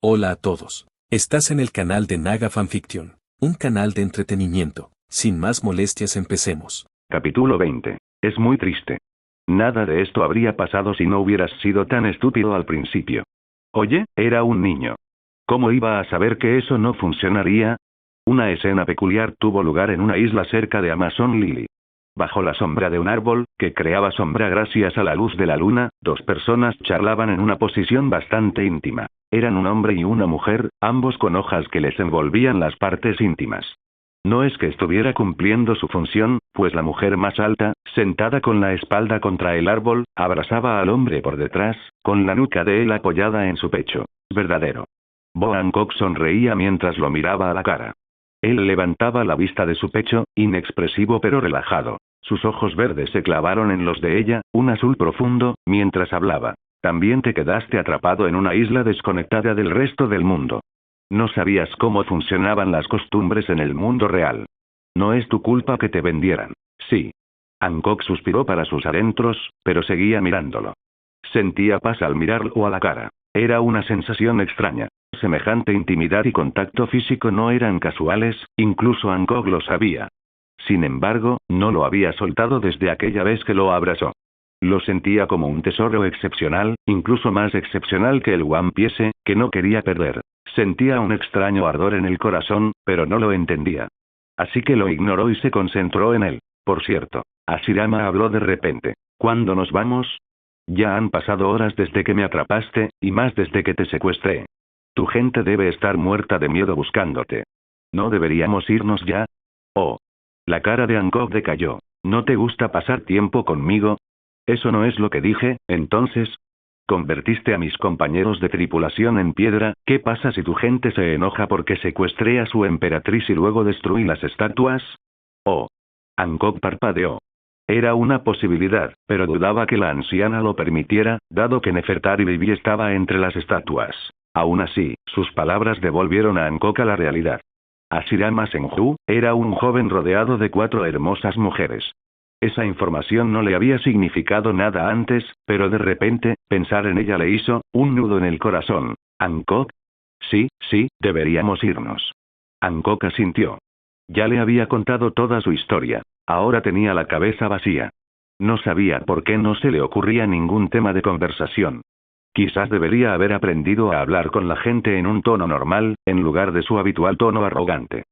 Hola a todos. Estás en el canal de Naga Fanfiction, un canal de entretenimiento. Sin más molestias, empecemos. Capítulo 20. Es muy triste. Nada de esto habría pasado si no hubieras sido tan estúpido al principio. Oye, era un niño. ¿Cómo iba a saber que eso no funcionaría? Una escena peculiar tuvo lugar en una isla cerca de Amazon Lily. Bajo la sombra de un árbol, que creaba sombra gracias a la luz de la luna, dos personas charlaban en una posición bastante íntima. Eran un hombre y una mujer, ambos con hojas que les envolvían las partes íntimas. No es que estuviera cumpliendo su función, pues la mujer más alta, sentada con la espalda contra el árbol, abrazaba al hombre por detrás, con la nuca de él apoyada en su pecho. Verdadero. Bo Hancock sonreía mientras lo miraba a la cara. Él levantaba la vista de su pecho, inexpresivo pero relajado. Sus ojos verdes se clavaron en los de ella, un azul profundo, mientras hablaba. También te quedaste atrapado en una isla desconectada del resto del mundo. No sabías cómo funcionaban las costumbres en el mundo real. No es tu culpa que te vendieran. Sí. Hancock suspiró para sus adentros, pero seguía mirándolo. Sentía paz al mirarlo a la cara. Era una sensación extraña. Semejante intimidad y contacto físico no eran casuales, incluso Hancock lo sabía. Sin embargo, no lo había soltado desde aquella vez que lo abrazó. Lo sentía como un tesoro excepcional, incluso más excepcional que el One Piece, que no quería perder. Sentía un extraño ardor en el corazón, pero no lo entendía. Así que lo ignoró y se concentró en él. Por cierto, Hashirama habló de repente. ¿Cuándo nos vamos? Ya han pasado horas desde que me atrapaste, y más desde que te secuestré. Tu gente debe estar muerta de miedo buscándote. ¿No deberíamos irnos ya? Oh. La cara de Hancock decayó. ¿No te gusta pasar tiempo conmigo? Eso no es lo que dije, entonces. Convertiste a mis compañeros de tripulación en piedra. ¿Qué pasa si tu gente se enoja porque secuestré a su emperatriz y luego destruí las estatuas? Oh. Hancock parpadeó. Era una posibilidad, pero dudaba que la anciana lo permitiera, dado que Nefertari Vivi estaba entre las estatuas. Aún así, sus palabras devolvieron a Hancock a la realidad. Hashirama Senju era un joven rodeado de 4 hermosas mujeres. Esa información no le había significado nada antes, pero de repente, pensar en ella le hizo un nudo en el corazón. ¿Hancock? Sí, deberíamos irnos. Hancock asintió. Ya le había contado toda su historia. Ahora tenía la cabeza vacía. No sabía por qué no se le ocurría ningún tema de conversación. Quizás debería haber aprendido a hablar con la gente en un tono normal, en lugar de su habitual tono arrogante.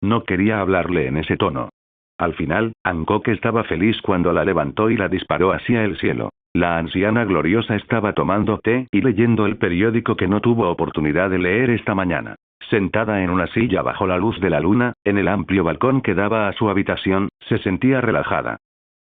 No quería hablarle en ese tono. Al final, Hancock estaba feliz cuando la levantó y la disparó hacia el cielo. La anciana gloriosa estaba tomando té y leyendo el periódico que no tuvo oportunidad de leer esta mañana. Sentada en una silla bajo la luz de la luna, en el amplio balcón que daba a su habitación, se sentía relajada.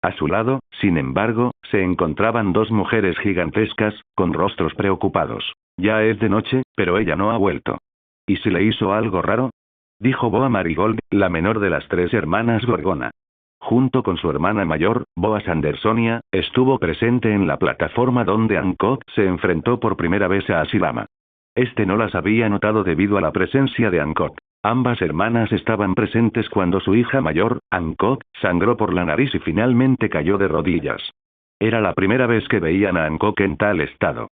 A su lado, sin embargo, se encontraban 2 mujeres gigantescas, con rostros preocupados. Ya es de noche, pero ella no ha vuelto. ¿Y si le hizo algo raro? Dijo Boa Marigold, la menor de las 3 hermanas Gorgona. Junto con su hermana mayor, Boa Sandersonia, estuvo presente en la plataforma donde Hancock se enfrentó por primera vez a Hashirama. Este no las había notado debido a la presencia de Hancock. Ambas hermanas estaban presentes cuando su hija mayor, Hancock, sangró por la nariz y finalmente cayó de rodillas. Era la primera vez que veían a Hancock en tal estado.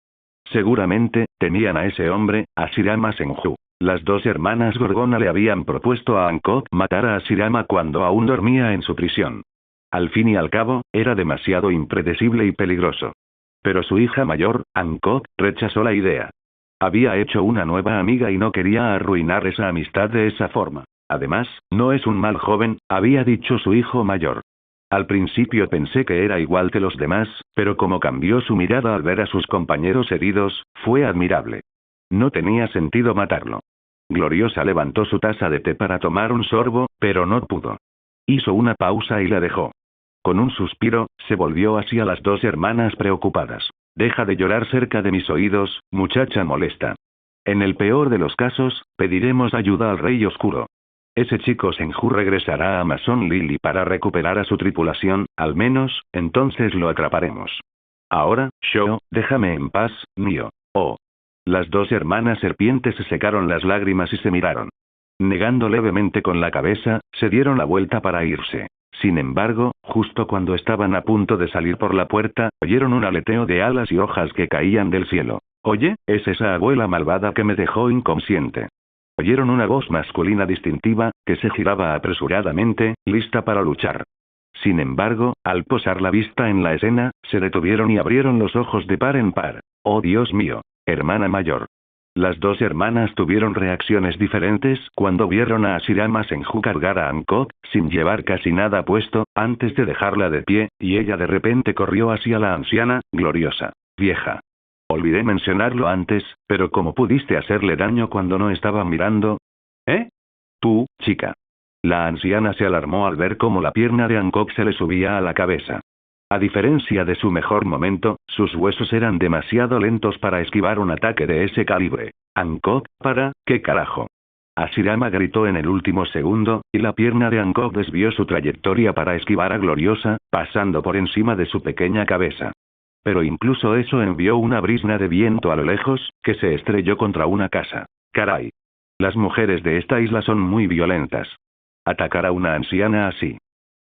Seguramente, temían a ese hombre, Hashirama Senju. Las 2 hermanas Gorgona le habían propuesto a Hancock matar a Hashirama cuando aún dormía en su prisión. Al fin y al cabo, era demasiado impredecible y peligroso. Pero su hija mayor, Hancock, rechazó la idea. Había hecho una nueva amiga y no quería arruinar esa amistad de esa forma. Además, no es un mal joven, había dicho su hijo mayor. Al principio pensé que era igual que los demás, pero como cambió su mirada al ver a sus compañeros heridos, fue admirable. No tenía sentido matarlo. Gloriosa levantó su taza de té para tomar un sorbo, pero no pudo. Hizo una pausa y la dejó. Con un suspiro, se volvió hacia las 2 hermanas preocupadas. Deja de llorar cerca de mis oídos, muchacha molesta. En el peor de los casos, pediremos ayuda al Rey Oscuro. Ese chico Senju regresará a Amazon Lily para recuperar a su tripulación, al menos, entonces lo atraparemos. Ahora, Sho, déjame en paz, mío. Oh. Las 2 hermanas serpientes se secaron las lágrimas y se miraron. Negando levemente con la cabeza, se dieron la vuelta para irse. Sin embargo, justo cuando estaban a punto de salir por la puerta, oyeron un aleteo de alas y hojas que caían del cielo. Oye, es esa abuela malvada que me dejó inconsciente. Oyeron una voz masculina distintiva, que se giraba apresuradamente, lista para luchar. Sin embargo, al posar la vista en la escena, se detuvieron y abrieron los ojos de par en par. ¡Oh Dios mío! Hermana mayor. Las dos hermanas tuvieron reacciones diferentes cuando vieron a Ashirama Senju cargar a Hancock, sin llevar casi nada puesto, antes de dejarla de pie, y ella de repente corrió hacia la anciana, gloriosa. Vieja. Olvidé mencionarlo antes, pero ¿cómo pudiste hacerle daño cuando no estaba mirando? ¿Eh? Tú, chica. La anciana se alarmó al ver cómo la pierna de Hancock se le subía a la cabeza. A diferencia de su mejor momento, sus huesos eran demasiado lentos para esquivar un ataque de ese calibre. Hancock, ¿qué carajo? Ashirama gritó en el último segundo, y la pierna de Hancock desvió su trayectoria para esquivar a Gloriosa, pasando por encima de su pequeña cabeza. Pero incluso eso envió una brisna de viento a lo lejos, que se estrelló contra una casa. Caray. Las mujeres de esta isla son muy violentas. Atacar a una anciana así,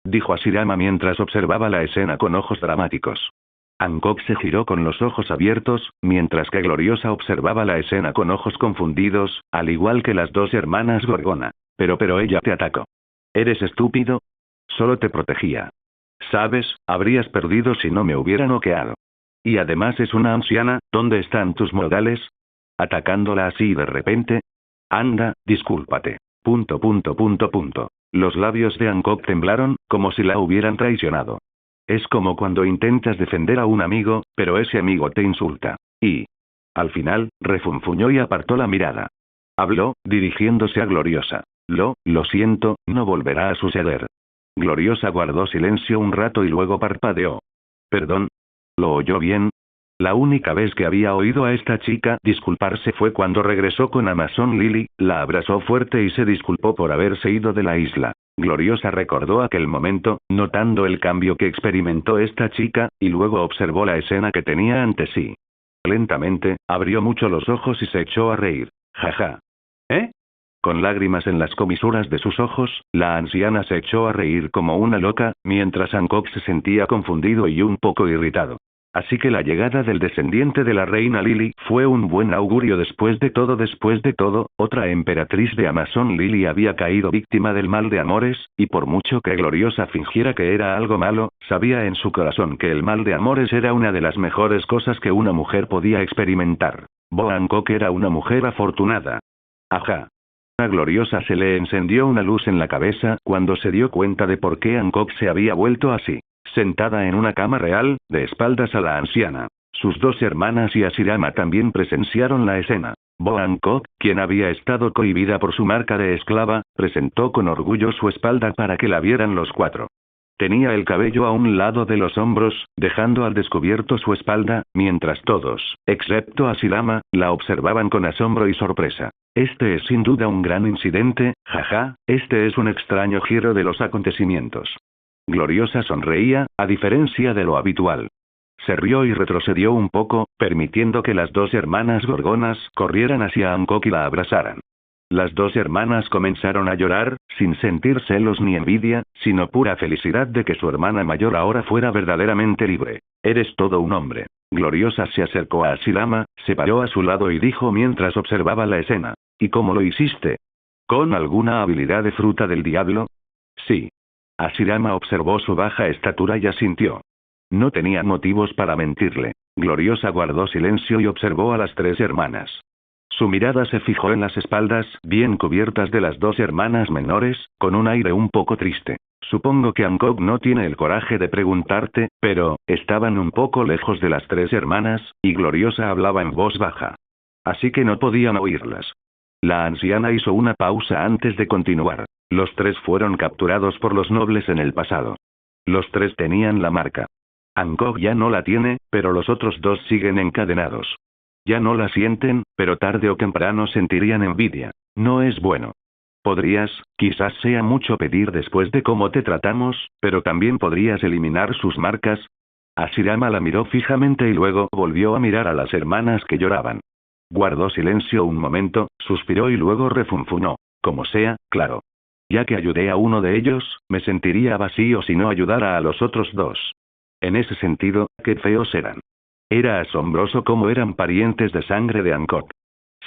dijo Ashirama mientras observaba la escena con ojos dramáticos. Hancock se giró con los ojos abiertos, mientras que Gloriosa observaba la escena con ojos confundidos, al igual que las dos hermanas Gorgona. Pero ella te atacó. ¿Eres estúpido? Solo te protegía. Sabes, habrías perdido si no me hubiera noqueado. Y además es una anciana, ¿dónde están tus modales? Atacándola así de repente. Anda, discúlpate. ... Los labios de Hancock temblaron, como si la hubieran traicionado. Es como cuando intentas defender a un amigo, pero ese amigo te insulta. Y... al final, refunfuñó y apartó la mirada. Habló, dirigiéndose a Gloriosa. Lo siento, no volverá a suceder. Gloriosa guardó silencio un rato y luego parpadeó. Perdón. ¿Lo oyó bien? La única vez que había oído a esta chica disculparse fue cuando regresó con Amazon Lily, la abrazó fuerte y se disculpó por haberse ido de la isla. Gloriosa recordó aquel momento, notando el cambio que experimentó esta chica, y luego observó la escena que tenía ante sí. Lentamente, abrió mucho los ojos y se echó a reír. Jaja. ¿Eh? Con lágrimas en las comisuras de sus ojos, la anciana se echó a reír como una loca, mientras Hancock se sentía confundido y un poco irritado. Así que la llegada del descendiente de la reina Lily fue un buen augurio después de todo, otra emperatriz de Amazon Lily había caído víctima del mal de amores, y por mucho que Gloriosa fingiera que era algo malo, sabía en su corazón que el mal de amores era una de las mejores cosas que una mujer podía experimentar. Bo Hancock era una mujer afortunada. Ajá. A Gloriosa se le encendió una luz en la cabeza cuando se dio cuenta de por qué Hancock se había vuelto así. Sentada en una cama real, de espaldas a la anciana. Sus dos hermanas y Ashirama también presenciaron la escena. Bo Hancock, quien había estado cohibida por su marca de esclava, presentó con orgullo su espalda para que la vieran los cuatro. Tenía el cabello a un lado de los hombros, dejando al descubierto su espalda, mientras todos, excepto Ashirama, la observaban con asombro y sorpresa. Este es sin duda un gran incidente, jaja, este es un extraño giro de los acontecimientos. Gloriosa sonreía, a diferencia de lo habitual. Se rió y retrocedió un poco, permitiendo que las dos hermanas gorgonas corrieran hacia Hancock y la abrazaran. Las dos hermanas comenzaron a llorar, sin sentir celos ni envidia, sino pura felicidad de que su hermana mayor ahora fuera verdaderamente libre. Eres todo un hombre. Gloriosa se acercó a Ashirama, se paró a su lado y dijo mientras observaba la escena. ¿Y cómo lo hiciste? ¿Con alguna habilidad de fruta del diablo? Sí. Ashirama observó su baja estatura y asintió. No tenía motivos para mentirle. Gloriosa guardó silencio y observó a las tres hermanas. Su mirada se fijó en las espaldas bien cubiertas de las dos hermanas menores, con un aire un poco triste. Supongo que Hancock no tiene el coraje de preguntarte, pero, estaban un poco lejos de las tres hermanas, y Gloriosa hablaba en voz baja. Así que no podían oírlas. La anciana hizo una pausa antes de continuar. Los tres fueron capturados por los nobles en el pasado. Los tres tenían la marca. Hancock ya no la tiene, pero los otros dos siguen encadenados. Ya no la sienten, pero tarde o temprano sentirían envidia. No es bueno. Podrías, quizás sea mucho pedir después de cómo te tratamos, pero también podrías eliminar sus marcas. Ashirama la miró fijamente y luego volvió a mirar a las hermanas que lloraban. Guardó silencio un momento, suspiró y luego refunfuñó. Como sea, claro. Ya que ayudé a uno de ellos, me sentiría vacío si no ayudara a los otros dos. En ese sentido, qué feos eran. Era asombroso cómo eran parientes de sangre de Hancock.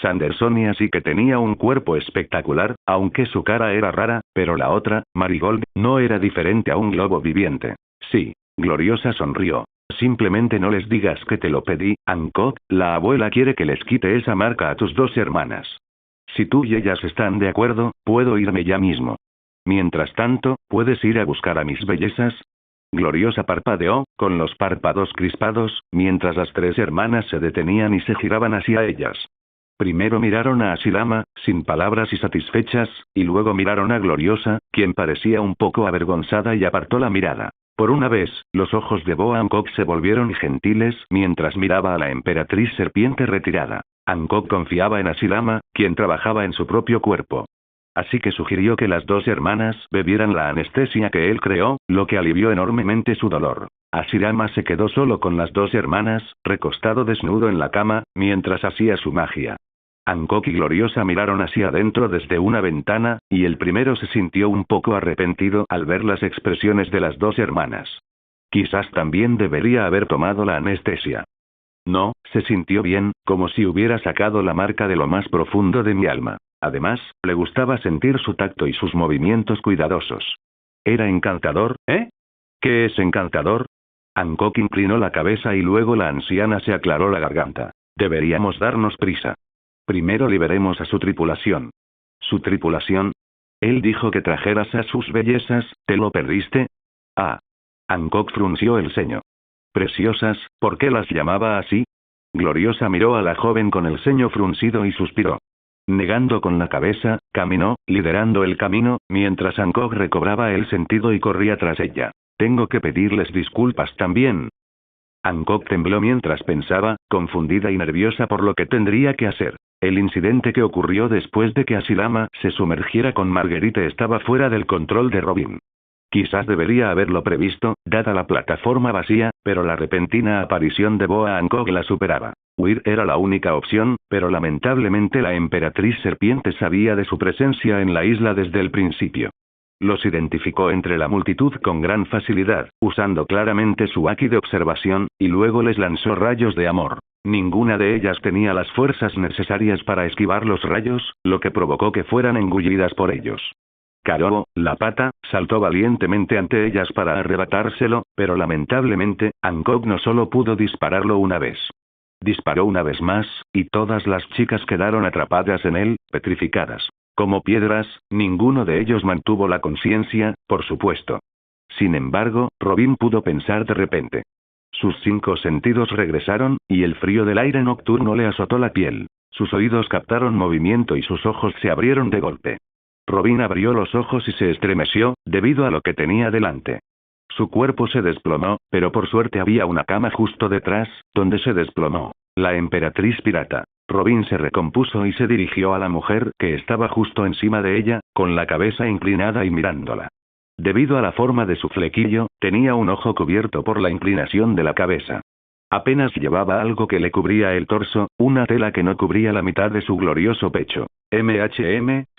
Sandersonia sí que tenía un cuerpo espectacular, aunque su cara era rara, pero la otra, Marigold, no era diferente a un globo viviente. Sí, Gloriosa sonrió. Simplemente no les digas que te lo pedí, Hancock, la abuela quiere que les quite esa marca a tus dos hermanas. Si tú y ellas están de acuerdo, puedo irme ya mismo. Mientras tanto, ¿puedes ir a buscar a mis bellezas? Gloriosa parpadeó, con los párpados crispados, mientras las tres hermanas se detenían y se giraban hacia ellas. Primero miraron a Ashirama, sin palabras y satisfechas, y luego miraron a Gloriosa, quien parecía un poco avergonzada y apartó la mirada. Por una vez, los ojos de Boa Hancock se volvieron gentiles mientras miraba a la emperatriz serpiente retirada. Hancock confiaba en Ashirama, quien trabajaba en su propio cuerpo. Así que sugirió que las dos hermanas bebieran la anestesia que él creó, lo que alivió enormemente su dolor. Ashirama se quedó solo con las dos hermanas, recostado desnudo en la cama, mientras hacía su magia. Hancock y Gloriosa miraron hacia adentro desde una ventana, y el primero se sintió un poco arrepentido al ver las expresiones de las dos hermanas. Quizás también debería haber tomado la anestesia. No, se sintió bien, como si hubiera sacado la marca de lo más profundo de mi alma. Además, le gustaba sentir su tacto y sus movimientos cuidadosos. Era encantador, ¿eh? ¿Qué es encantador? Hancock inclinó la cabeza y luego la anciana se aclaró la garganta. Deberíamos darnos prisa. Primero liberemos a su tripulación. ¿Su tripulación? Él dijo que trajeras a sus bellezas, ¿te lo perdiste? Ah. Hancock frunció el ceño. Preciosas, ¿por qué las llamaba así? Gloriosa miró a la joven con el ceño fruncido y suspiró. Negando con la cabeza, caminó, liderando el camino, mientras Hancock recobraba el sentido y corría tras ella. Tengo que pedirles disculpas también. Hancock tembló mientras pensaba, confundida y nerviosa por lo que tendría que hacer. El incidente que ocurrió después de que Ashirama se sumergiera con Marguerite estaba fuera del control de Robin. Quizás debería haberlo previsto, dada la plataforma vacía, pero la repentina aparición de Boa Hancock la superaba. Huir era la única opción, pero lamentablemente la emperatriz serpiente sabía de su presencia en la isla desde el principio. Los identificó entre la multitud con gran facilidad, usando claramente su haki de observación, y luego les lanzó rayos de amor. Ninguna de ellas tenía las fuerzas necesarias para esquivar los rayos, lo que provocó que fueran engullidas por ellos. Karobo, la pata, saltó valientemente ante ellas para arrebatárselo, pero lamentablemente, Hancock no solo pudo dispararlo una vez. Disparó una vez más, y todas las chicas quedaron atrapadas en él, petrificadas. Como piedras, ninguno de ellos mantuvo la conciencia, por supuesto. Sin embargo, Robin pudo pensar de repente. Sus 5 sentidos regresaron, y el frío del aire nocturno le azotó la piel. Sus oídos captaron movimiento y sus ojos se abrieron de golpe. Robin abrió los ojos y se estremeció, debido a lo que tenía delante. Su cuerpo se desplomó, pero por suerte había una cama justo detrás, donde se desplomó. La emperatriz pirata. Robin se recompuso y se dirigió a la mujer que estaba justo encima de ella, con la cabeza inclinada y mirándola. Debido a la forma de su flequillo, tenía un ojo cubierto por la inclinación de la cabeza. Apenas llevaba algo que le cubría el torso, una tela que no cubría la mitad de su glorioso pecho.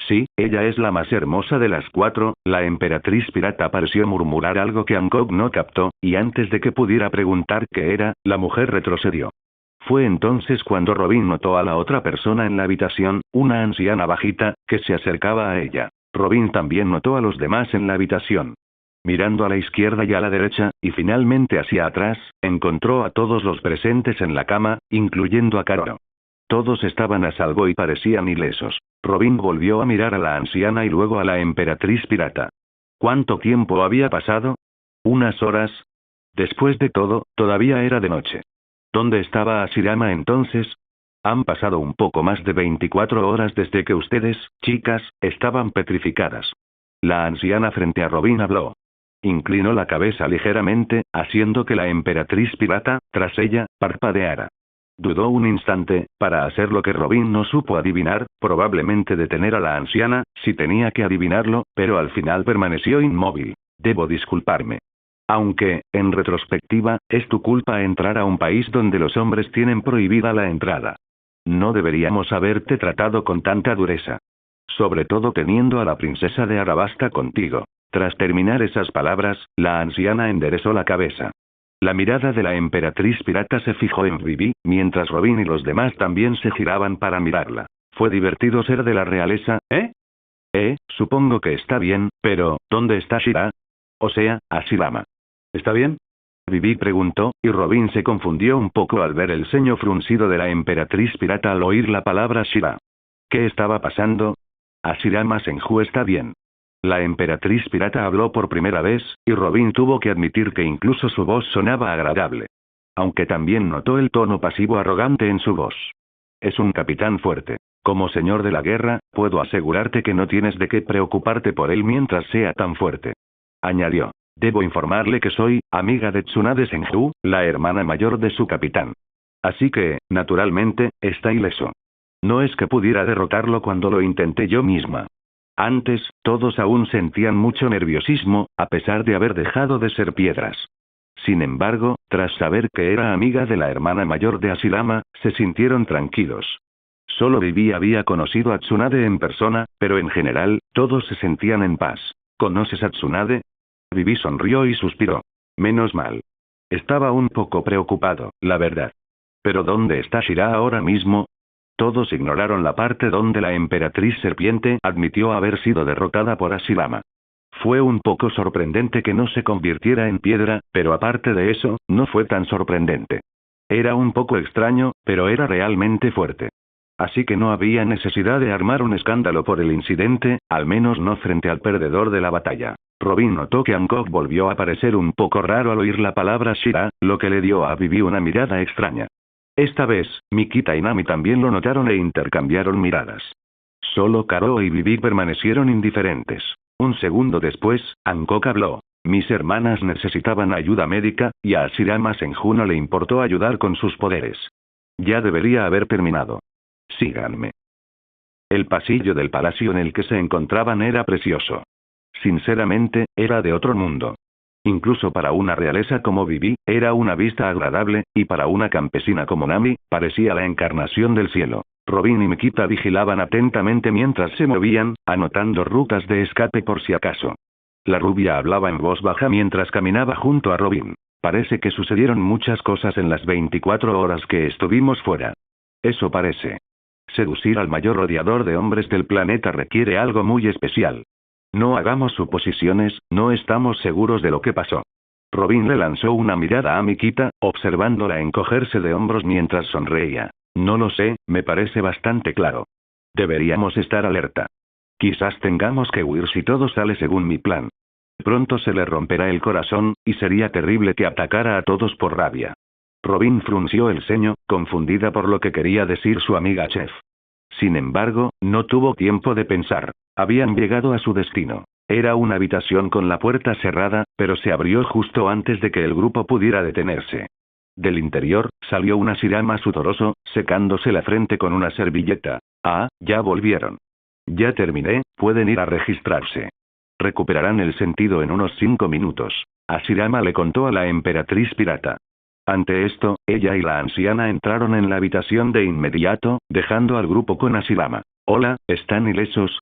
Sí, ella es la más hermosa de las 4, la emperatriz pirata pareció murmurar algo que Hancock no captó, y antes de que pudiera preguntar qué era, la mujer retrocedió. Fue entonces cuando Robin notó a la otra persona en la habitación, una anciana bajita, que se acercaba a ella. Robin también notó a los demás en la habitación. Mirando a la izquierda y a la derecha, y finalmente hacia atrás, encontró a todos los presentes en la cama, incluyendo a Karoro. Todos estaban a salvo y parecían ilesos. Robin volvió a mirar a la anciana y luego a la emperatriz pirata. ¿Cuánto tiempo había pasado? ¿Unas horas? Después de todo, todavía era de noche. ¿Dónde estaba Ashirama entonces? Han pasado un poco más de 24 horas desde que ustedes, chicas, estaban petrificadas. La anciana frente a Robin habló. Inclinó la cabeza ligeramente, haciendo que la emperatriz pirata, tras ella, parpadeara. Dudó un instante, para hacer lo que Robin no supo adivinar, probablemente detener a la anciana, si tenía que adivinarlo, pero al final permaneció inmóvil. Debo disculparme. Aunque, en retrospectiva, es tu culpa entrar a un país donde los hombres tienen prohibida la entrada. No deberíamos haberte tratado con tanta dureza. Sobre todo teniendo a la princesa de Arabasta contigo. Tras terminar esas palabras, la anciana enderezó la cabeza. La mirada de la emperatriz pirata se fijó en Vivi, mientras Robin y los demás también se giraban para mirarla. Fue divertido ser de la realeza, ¿eh? Supongo que está bien, pero, ¿dónde está Shira? O sea, Hashirama. ¿Está bien? Vivi preguntó, y Robin se confundió un poco al ver el ceño fruncido de la emperatriz pirata al oír la palabra Shira. ¿Qué estaba pasando? Hashirama Senju está bien. La emperatriz pirata habló por primera vez, y Robin tuvo que admitir que incluso su voz sonaba agradable. Aunque también notó el tono pasivo arrogante en su voz. Es un capitán fuerte. Como señor de la guerra, puedo asegurarte que no tienes de qué preocuparte por él mientras sea tan fuerte. Añadió. Debo informarle que soy amiga de Tsunade Senju, la hermana mayor de su capitán. Así que, naturalmente, está ileso. No es que pudiera derrotarlo cuando lo intenté yo misma. Antes, todos aún sentían mucho nerviosismo, a pesar de haber dejado de ser piedras. Sin embargo, tras saber que era amiga de la hermana mayor de Hashirama, se sintieron tranquilos. Solo Vivi había conocido a Tsunade en persona, pero en general, todos se sentían en paz. ¿Conoces a Tsunade? Vivi sonrió y suspiró. Menos mal. Estaba un poco preocupado, la verdad. ¿Pero dónde está Shira ahora mismo? Todos ignoraron la parte donde la emperatriz serpiente admitió haber sido derrotada por Hashirama. Fue un poco sorprendente que no se convirtiera en piedra, pero aparte de eso, no fue tan sorprendente. Era un poco extraño, pero era realmente fuerte. Así que no había necesidad de armar un escándalo por el incidente, al menos no frente al perdedor de la batalla. Robin notó que Hancock volvió a parecer un poco raro al oír la palabra Shira, lo que le dio a Vivi una mirada extraña. Esta vez, Mikita y Nami también lo notaron e intercambiaron miradas. Solo Karo y Vivi permanecieron indiferentes. Un segundo después, Hancock habló. Mis hermanas necesitaban ayuda médica, y a Hashirama Senju no le importó ayudar con sus poderes. Ya debería haber terminado. Síganme. El pasillo del palacio en el que se encontraban era precioso. Sinceramente, era de otro mundo. Incluso para una realeza como Vivi, era una vista agradable, y para una campesina como Nami, parecía la encarnación del cielo. Robin y Mikita vigilaban atentamente mientras se movían, anotando rutas de escape por si acaso. La rubia hablaba en voz baja mientras caminaba junto a Robin. Parece que sucedieron muchas cosas en las 24 horas que estuvimos fuera. Eso parece. Seducir al mayor odiador de hombres del planeta requiere algo muy especial. No hagamos suposiciones, no estamos seguros de lo que pasó. Robin le lanzó una mirada a Mikita, observándola encogerse de hombros mientras sonreía. No lo sé, me parece bastante claro. Deberíamos estar alerta. Quizás tengamos que huir si todo sale según mi plan. Pronto se le romperá el corazón, y sería terrible que atacara a todos por rabia. Robin frunció el ceño, confundida por lo que quería decir su amiga Chef. Sin embargo, no tuvo tiempo de pensar. Habían llegado a su destino. Era una habitación con la puerta cerrada, pero se abrió justo antes de que el grupo pudiera detenerse. Del interior, salió un Hashirama sudoroso, secándose la frente con una servilleta. Ah, ya volvieron. Ya terminé, pueden ir a registrarse. Recuperarán el sentido en unos 5 minutos. Hashirama le contó a la emperatriz pirata. Ante esto, ella y la anciana entraron en la habitación de inmediato, dejando al grupo con Hashirama. Hola, ¿están ilesos?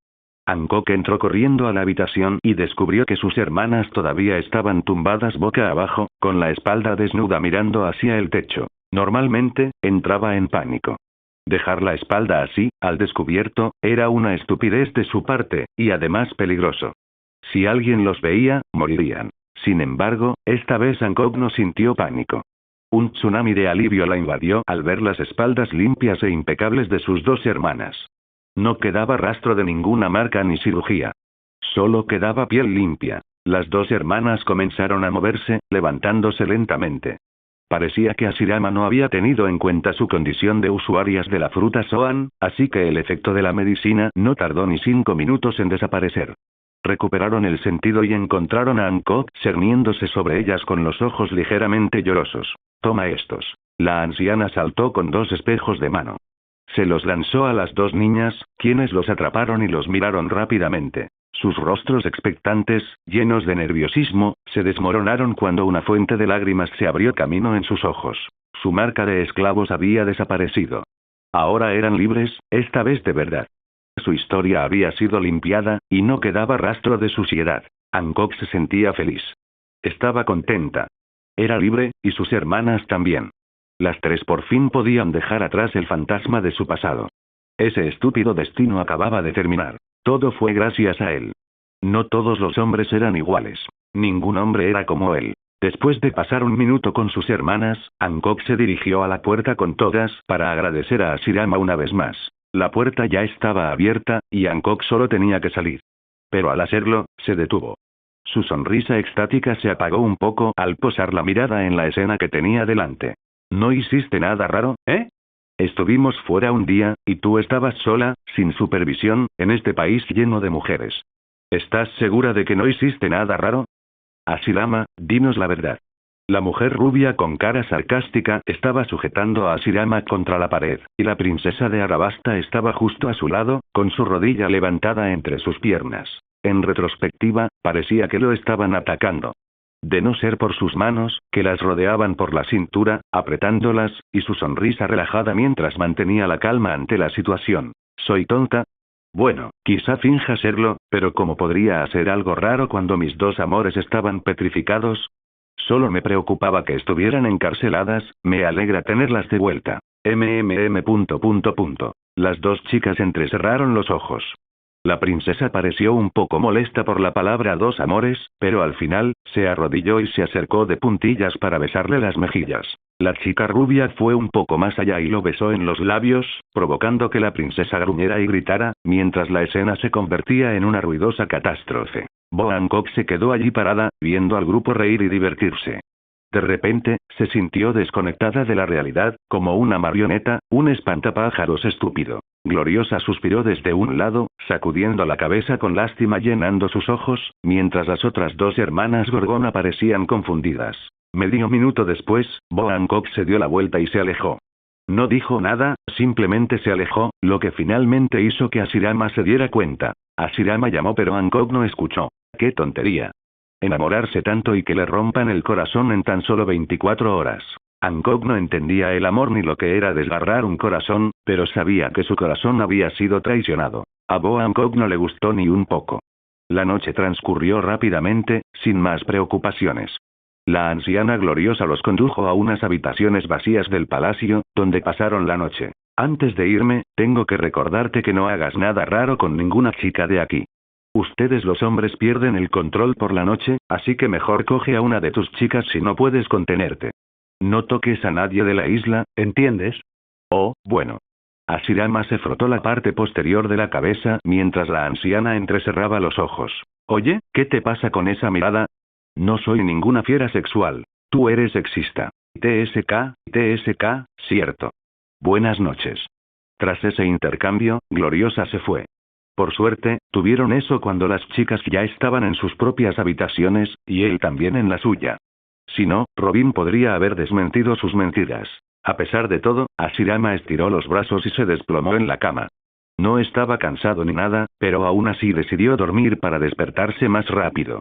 Hancock entró corriendo a la habitación y descubrió que sus hermanas todavía estaban tumbadas boca abajo, con la espalda desnuda mirando hacia el techo. Normalmente, entraba en pánico. Dejar la espalda así, al descubierto, era una estupidez de su parte, y además peligroso. Si alguien los veía, morirían. Sin embargo, esta vez Hancock no sintió pánico. Un tsunami de alivio la invadió al ver las espaldas limpias e impecables de sus dos hermanas. No quedaba rastro de ninguna marca ni cirugía. Solo quedaba piel limpia. Las dos hermanas comenzaron a moverse, levantándose lentamente. Parecía que Hashirama no había tenido en cuenta su condición de usuarias de la fruta Soan, así que el efecto de la medicina no tardó ni 5 minutos en desaparecer. Recuperaron el sentido y encontraron a Hancock cerniéndose sobre ellas con los ojos ligeramente llorosos. Toma estos. La anciana saltó con 2 espejos de mano. Se los lanzó a las 2 niñas, quienes los atraparon y los miraron rápidamente. Sus rostros expectantes, llenos de nerviosismo, se desmoronaron cuando una fuente de lágrimas se abrió camino en sus ojos. Su marca de esclavos había desaparecido. Ahora eran libres, esta vez de verdad. Su historia había sido limpiada, y no quedaba rastro de suciedad. Hancock se sentía feliz. Estaba contenta. Era libre, y sus hermanas también. Las tres por fin podían dejar atrás el fantasma de su pasado. Ese estúpido destino acababa de terminar. Todo fue gracias a él. No todos los hombres eran iguales. Ningún hombre era como él. Después de pasar un minuto con sus hermanas, Hancock se dirigió a la puerta con todas para agradecer a Hashirama una vez más. La puerta ya estaba abierta, y Hancock solo tenía que salir. Pero al hacerlo, se detuvo. Su sonrisa extática se apagó un poco al posar la mirada en la escena que tenía delante. ¿No hiciste nada raro, eh? Estuvimos fuera un día, y tú estabas sola, sin supervisión, en este país lleno de mujeres. ¿Estás segura de que no hiciste nada raro? Hashirama, dinos la verdad. La mujer rubia con cara sarcástica estaba sujetando a Hashirama contra la pared, y la princesa de Arabasta estaba justo a su lado, con su rodilla levantada entre sus piernas. En retrospectiva, parecía que lo estaban atacando. De no ser por sus manos, que las rodeaban por la cintura, apretándolas, y su sonrisa relajada mientras mantenía la calma ante la situación. ¿Soy tonta? Bueno, quizá finja serlo, pero ¿cómo podría hacer algo raro cuando mis dos amores estaban petrificados? Solo me preocupaba que estuvieran encarceladas, me alegra tenerlas de vuelta. Las dos chicas entrecerraron los ojos. La princesa pareció un poco molesta por la palabra dos amores, pero al final, se arrodilló y se acercó de puntillas para besarle las mejillas. La chica rubia fue un poco más allá y lo besó en los labios, provocando que la princesa gruñera y gritara, mientras la escena se convertía en una ruidosa catástrofe. Bo Hancock se quedó allí parada, viendo al grupo reír y divertirse. De repente, se sintió desconectada de la realidad, como una marioneta, un espantapájaros estúpido. Gloriosa suspiró desde un lado, sacudiendo la cabeza con lástima llenando sus ojos, mientras las otras dos hermanas Gorgona parecían confundidas. Medio minuto después, Bo Hancock se dio la vuelta y se alejó. No dijo nada, simplemente se alejó, lo que finalmente hizo que Hashirama se diera cuenta. Hashirama llamó pero Hancock no escuchó. ¡Qué tontería! Enamorarse tanto y que le rompan el corazón en tan solo 24 horas. Hancock no entendía el amor ni lo que era desgarrar un corazón, pero sabía que su corazón había sido traicionado. A Bo Hancock no le gustó ni un poco. La noche transcurrió rápidamente, sin más preocupaciones. La anciana gloriosa los condujo a unas habitaciones vacías del palacio, donde pasaron la noche. Antes de irme, tengo que recordarte que no hagas nada raro con ninguna chica de aquí. Ustedes los hombres pierden el control por la noche, así que mejor coge a una de tus chicas si no puedes contenerte. No toques a nadie de la isla, ¿entiendes? Oh, bueno. Hashirama se frotó la parte posterior de la cabeza mientras la anciana entrecerraba los ojos. Oye, ¿qué te pasa con esa mirada? No soy ninguna fiera sexual. Tú eres sexista. TSK, cierto. Buenas noches. Tras ese intercambio, Gloriosa se fue. Por suerte, tuvieron eso cuando las chicas ya estaban en sus propias habitaciones, y él también en la suya. Si no, Robin podría haber desmentido sus mentiras. A pesar de todo, Hashirama estiró los brazos y se desplomó en la cama. No estaba cansado ni nada, pero aún así decidió dormir para despertarse más rápido.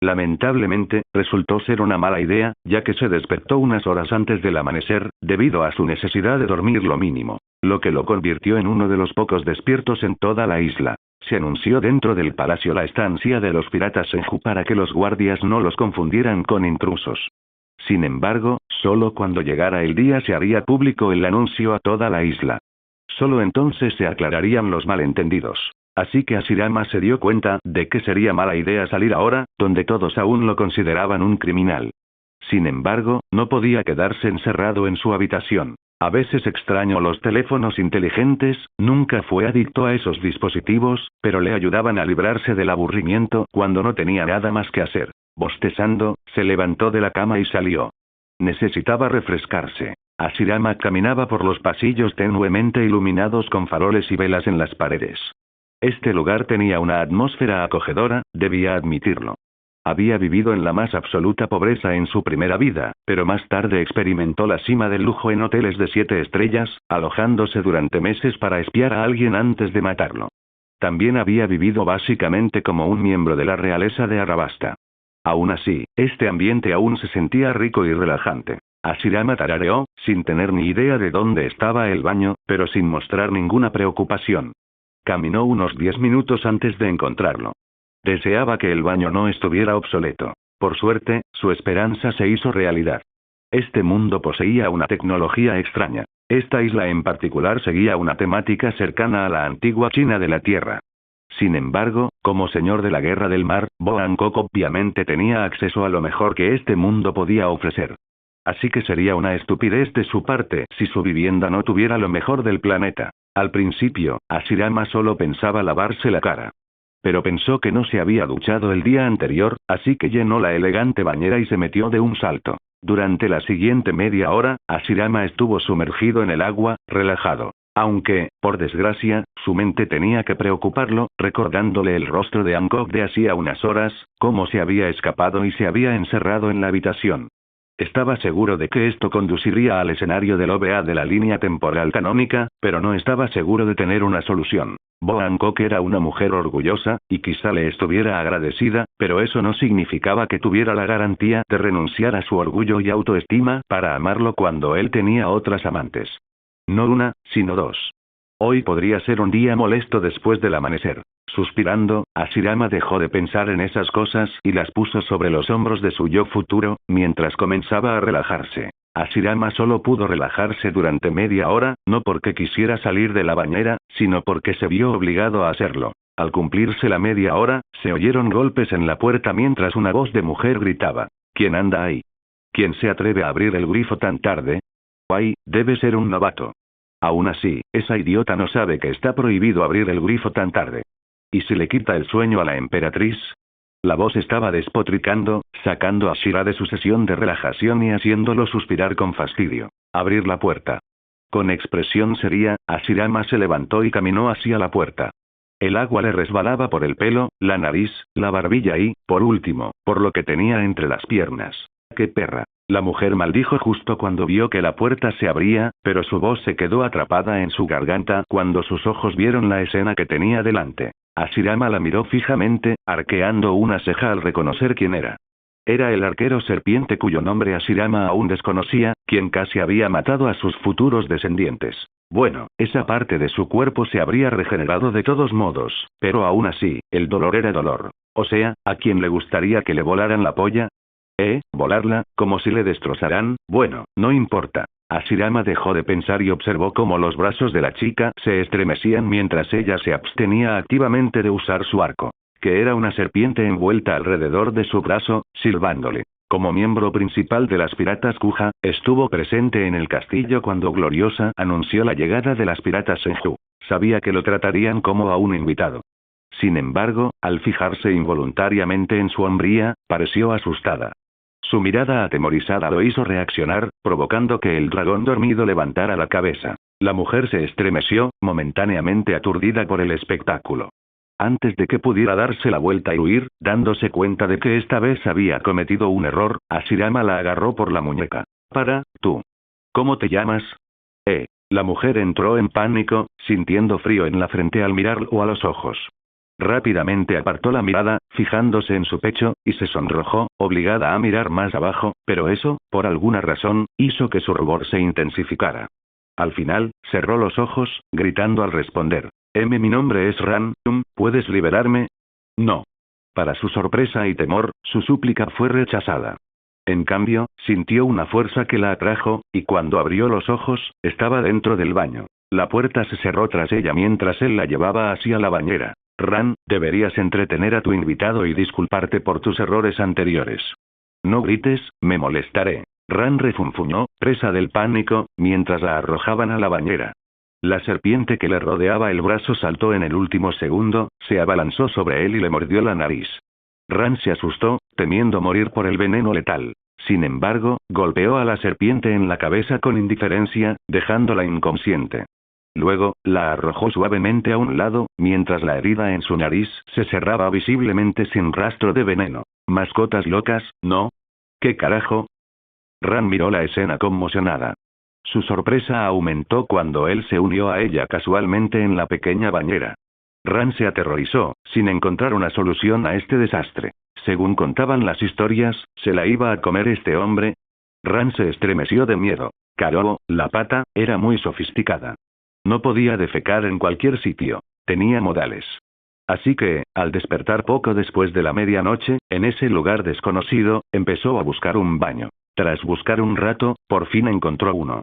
Lamentablemente, resultó ser una mala idea, ya que se despertó unas horas antes del amanecer, debido a su necesidad de dormir lo mínimo, lo que lo convirtió en uno de los pocos despiertos en toda la isla. Se anunció dentro del palacio la estancia de los piratas Senju para que los guardias no los confundieran con intrusos. Sin embargo, solo cuando llegara el día se haría público el anuncio a toda la isla. Solo entonces se aclararían los malentendidos. Así que Hashirama se dio cuenta de que sería mala idea salir ahora, donde todos aún lo consideraban un criminal. Sin embargo, no podía quedarse encerrado en su habitación. A veces extrañó los teléfonos inteligentes, nunca fue adicto a esos dispositivos, pero le ayudaban a librarse del aburrimiento cuando no tenía nada más que hacer. Bostezando, se levantó de la cama y salió. Necesitaba refrescarse. Hashirama caminaba por los pasillos tenuemente iluminados con faroles y velas en las paredes. Este lugar tenía una atmósfera acogedora, debía admitirlo. Había vivido en la más absoluta pobreza en su primera vida, pero más tarde experimentó la cima del lujo en hoteles de 7 estrellas, alojándose durante meses para espiar a alguien antes de matarlo. También había vivido básicamente como un miembro de la realeza de Arabasta. Aún así, este ambiente aún se sentía rico y relajante. Hashirama tarareó, sin tener ni idea de dónde estaba el baño, pero sin mostrar ninguna preocupación. Caminó unos 10 minutos antes de encontrarlo. Deseaba que el baño no estuviera obsoleto. Por suerte, su esperanza se hizo realidad. Este mundo poseía una tecnología extraña. Esta isla en particular seguía una temática cercana a la antigua China de la Tierra. Sin embargo, como señor de la Guerra del Mar, Bo Hancock obviamente tenía acceso a lo mejor que este mundo podía ofrecer. Así que sería una estupidez de su parte si su vivienda no tuviera lo mejor del planeta. Al principio, Hashirama solo pensaba lavarse la cara. Pero pensó que no se había duchado el día anterior, así que llenó la elegante bañera y se metió de un salto. Durante la siguiente media hora, Hashirama estuvo sumergido en el agua, relajado. Aunque, por desgracia, su mente tenía que preocuparlo, recordándole el rostro de Hancock de hacía unas horas, cómo se había escapado y se había encerrado en la habitación. Estaba seguro de que esto conduciría al escenario del OVA de la línea temporal canónica, pero no estaba seguro de tener una solución. Bo Hancock era una mujer orgullosa, y quizá le estuviera agradecida, pero eso no significaba que tuviera la garantía de renunciar a su orgullo y autoestima para amarlo cuando él tenía otras amantes. No una, sino dos. Hoy podría ser un día molesto después del amanecer. Suspirando, Hashirama dejó de pensar en esas cosas y las puso sobre los hombros de su yo futuro, mientras comenzaba a relajarse. Hashirama solo pudo relajarse durante media hora, no porque quisiera salir de la bañera, sino porque se vio obligado a hacerlo. Al cumplirse la media hora, se oyeron golpes en la puerta mientras una voz de mujer gritaba: ¿Quién anda ahí? ¿Quién se atreve a abrir el grifo tan tarde? Ay, debe ser un novato. Aún así, esa idiota no sabe que está prohibido abrir el grifo tan tarde. ¿Y si le quita el sueño a la emperatriz? La voz estaba despotricando, sacando a Shira de su sesión de relajación y haciéndolo suspirar con fastidio. Abrir la puerta. Con expresión seria, Hashirama se levantó y caminó hacia la puerta. El agua le resbalaba por el pelo, la nariz, la barbilla y, por último, por lo que tenía entre las piernas. ¡Qué perra! La mujer maldijo justo cuando vio que la puerta se abría, pero su voz se quedó atrapada en su garganta cuando sus ojos vieron la escena que tenía delante. Hashirama la miró fijamente, arqueando una ceja al reconocer quién era. Era el arquero serpiente cuyo nombre Hashirama aún desconocía, quien casi había matado a sus futuros descendientes. Bueno, esa parte de su cuerpo se habría regenerado de todos modos, pero aún así, el dolor era dolor. O sea, ¿a quién le gustaría que le volaran la polla? ¿Volarla? ¿Como si le destrozaran? Bueno, no importa. Hashirama dejó de pensar y observó cómo los brazos de la chica se estremecían mientras ella se abstenía activamente de usar su arco. Que era una serpiente envuelta alrededor de su brazo, silbándole. Como miembro principal de las piratas Kuja, estuvo presente en el castillo cuando Gloriosa anunció la llegada de las piratas Senju. Sabía que lo tratarían como a un invitado. Sin embargo, al fijarse involuntariamente en su hombría, pareció asustada. Su mirada atemorizada lo hizo reaccionar, provocando que el dragón dormido levantara la cabeza. La mujer se estremeció, momentáneamente aturdida por el espectáculo. Antes de que pudiera darse la vuelta y huir, dándose cuenta de que esta vez había cometido un error, Hashirama la agarró por la muñeca. Tú. ¿Cómo te llamas? La mujer entró en pánico, sintiendo frío en la frente al mirarlo a los ojos. Rápidamente apartó la mirada, fijándose en su pecho, y se sonrojó, obligada a mirar más abajo, pero eso, por alguna razón, hizo que su rubor se intensificara. Al final, cerró los ojos, gritando al responder. Mi nombre es Ran, ¿puedes liberarme? No. Para su sorpresa y temor, su súplica fue rechazada. En cambio, sintió una fuerza que la atrajo, y cuando abrió los ojos, estaba dentro del baño. La puerta se cerró tras ella mientras él la llevaba hacia la bañera. Ran, deberías entretener a tu invitado y disculparte por tus errores anteriores. No grites, me molestaré. Ran refunfuñó, presa del pánico, mientras la arrojaban a la bañera. La serpiente que le rodeaba el brazo saltó en el último segundo, se abalanzó sobre él y le mordió la nariz. Ran se asustó, temiendo morir por el veneno letal. Sin embargo, golpeó a la serpiente en la cabeza con indiferencia, dejándola inconsciente. Luego, la arrojó suavemente a un lado, mientras la herida en su nariz se cerraba visiblemente sin rastro de veneno. ¿Mascotas locas, no? ¿Qué carajo? Ran miró la escena conmocionada. Su sorpresa aumentó cuando él se unió a ella casualmente en la pequeña bañera. Ran se aterrorizó, sin encontrar una solución a este desastre. Según contaban las historias, ¿se la iba a comer este hombre? Ran se estremeció de miedo. Karoo, la pata, era muy sofisticada. No podía defecar en cualquier sitio. Tenía modales. Así que, al despertar poco después de la medianoche, en ese lugar desconocido, empezó a buscar un baño. Tras buscar un rato, por fin encontró uno.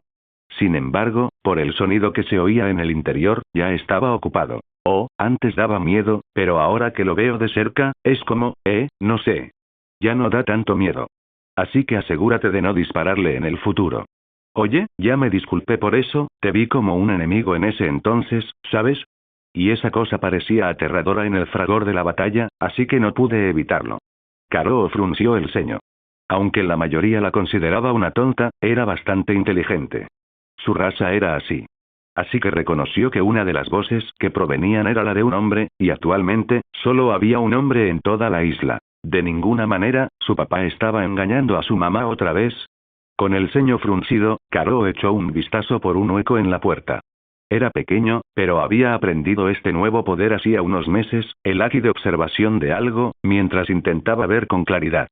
Sin embargo, por el sonido que se oía en el interior, ya estaba ocupado. Oh, antes daba miedo, pero ahora que lo veo de cerca, es como, no sé. Ya no da tanto miedo. Así que asegúrate de no dispararle en el futuro. Oye, ya me disculpé por eso, te vi como un enemigo en ese entonces, ¿sabes? Y esa cosa parecía aterradora en el fragor de la batalla, así que no pude evitarlo. Karoo frunció el ceño. Aunque la mayoría la consideraba una tonta, era bastante inteligente. Su raza era así. Así que reconoció que una de las voces que provenían era la de un hombre, y actualmente, solo había un hombre en toda la isla. De ninguna manera, su papá estaba engañando a su mamá otra vez. Con el ceño fruncido, Karoo echó un vistazo por un hueco en la puerta. Era pequeño, pero había aprendido este nuevo poder hacía unos meses, el haki de observación de algo, mientras intentaba ver con claridad.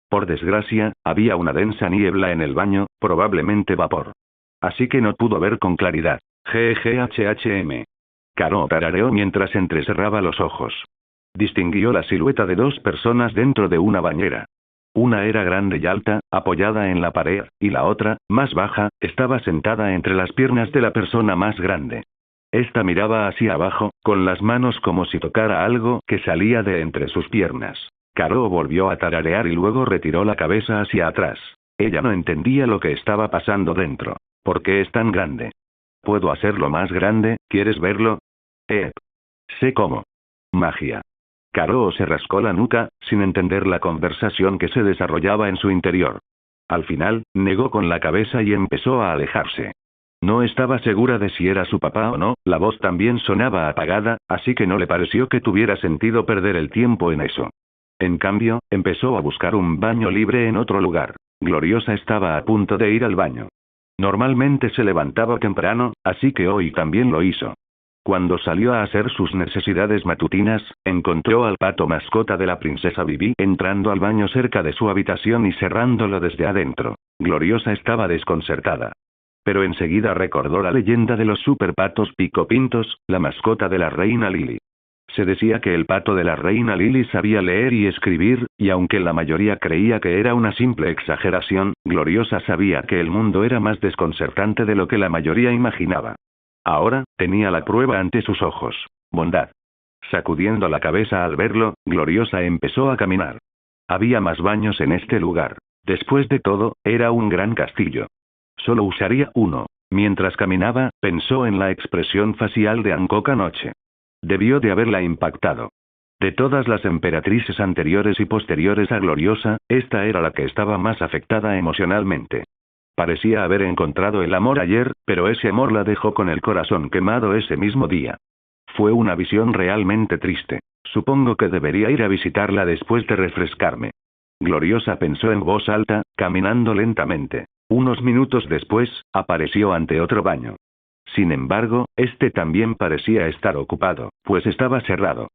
Por desgracia, había una densa niebla en el baño, probablemente vapor. Así que no pudo ver con claridad. GGHHM. Karoo tarareó mientras entrecerraba los ojos. Distinguió la silueta de dos personas dentro de una bañera. Una era grande y alta, apoyada en la pared, y la otra, más baja, estaba sentada entre las piernas de la persona más grande. Esta miraba hacia abajo, con las manos como si tocara algo que salía de entre sus piernas. Karoo volvió a tararear y luego retiró la cabeza hacia atrás. Ella no entendía lo que estaba pasando dentro. ¿Por qué es tan grande? ¿Puedo hacerlo más grande? ¿Quieres verlo? Sé cómo. Magia. Karoo se rascó la nuca, sin entender la conversación que se desarrollaba en su interior. Al final, negó con la cabeza y empezó a alejarse. No estaba segura de si era su papá o no, la voz también sonaba apagada, así que no le pareció que tuviera sentido perder el tiempo en eso. En cambio, empezó a buscar un baño libre en otro lugar. Gloriosa estaba a punto de ir al baño. Normalmente se levantaba temprano, así que hoy también lo hizo. Cuando salió a hacer sus necesidades matutinas, encontró al pato mascota de la princesa Bibi entrando al baño cerca de su habitación y cerrándolo desde adentro. Gloriosa estaba desconcertada. Pero enseguida recordó la leyenda de los superpatos picopintos, la mascota de la reina Lily. Se decía que el pato de la reina Lily sabía leer y escribir, y aunque la mayoría creía que era una simple exageración, Gloriosa sabía que el mundo era más desconcertante de lo que la mayoría imaginaba. Ahora, tenía la prueba ante sus ojos. Bondad. Sacudiendo la cabeza al verlo, Gloriosa empezó a caminar. Había más baños en este lugar. Después de todo, era un gran castillo. Solo usaría uno. Mientras caminaba, pensó en la expresión facial de Hancock anoche. Debió de haberla impactado. De todas las emperatrices anteriores y posteriores a Gloriosa, esta era la que estaba más afectada emocionalmente. Parecía haber encontrado el amor ayer, pero ese amor la dejó con el corazón quemado ese mismo día. Fue una visión realmente triste. Supongo que debería ir a visitarla después de refrescarme. Gloriosa pensó en voz alta, caminando lentamente. Unos minutos después, apareció ante otro baño. Sin embargo, este también parecía estar ocupado, pues estaba cerrado.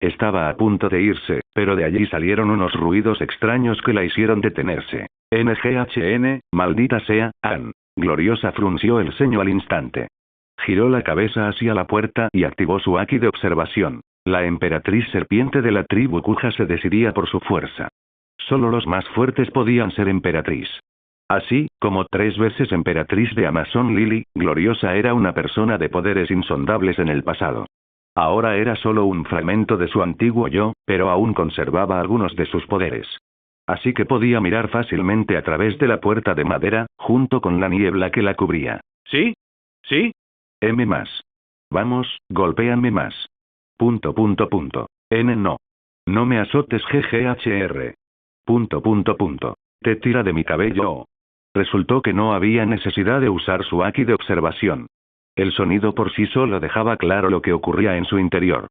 Estaba a punto de irse, pero de allí salieron unos ruidos extraños que la hicieron detenerse. NGHN, maldita sea, Ann. Gloriosa frunció el ceño al instante. Giró la cabeza hacia la puerta y activó su haki de observación. La emperatriz serpiente de la tribu Kuja se decidía por su fuerza. Solo los más fuertes podían ser emperatriz. Así, como 3 veces emperatriz de Amazon Lily, Gloriosa era una persona de poderes insondables en el pasado. Ahora era solo un fragmento de su antiguo yo, pero aún conservaba algunos de sus poderes. Así que podía mirar fácilmente a través de la puerta de madera, junto con la niebla que la cubría. ¿Sí? ¿Sí? M más. Vamos, golpéame más. ... N no. No me azotes GGHR. ... Te tira de mi cabello. Resultó que no había necesidad de usar su haki de observación. El sonido por sí solo dejaba claro lo que ocurría en su interior.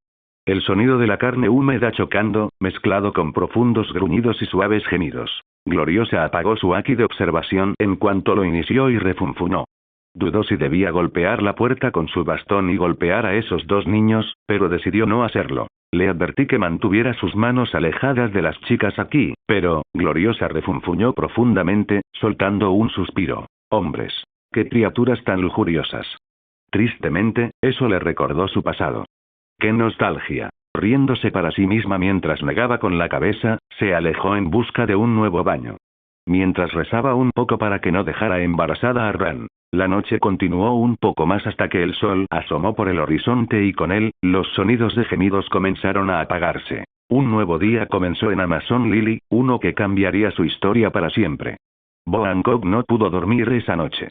El sonido de la carne húmeda chocando, mezclado con profundos gruñidos y suaves gemidos. Gloriosa apagó su haki de observación en cuanto lo inició y refunfunó. Dudó si debía golpear la puerta con su bastón y golpear a esos 2 niños, pero decidió no hacerlo. Le advertí que mantuviera sus manos alejadas de las chicas aquí, pero, Gloriosa refunfuñó profundamente, soltando un suspiro. Hombres. Qué criaturas tan lujuriosas. Tristemente, eso le recordó su pasado. ¡Qué nostalgia! Riéndose para sí misma mientras negaba con la cabeza, se alejó en busca de un nuevo baño. Mientras rezaba un poco para que no dejara embarazada a Ran, la noche continuó un poco más hasta que el sol asomó por el horizonte y con él, los sonidos de gemidos comenzaron a apagarse. Un nuevo día comenzó en Amazon Lily, uno que cambiaría su historia para siempre. Bo Hancock no pudo dormir esa noche.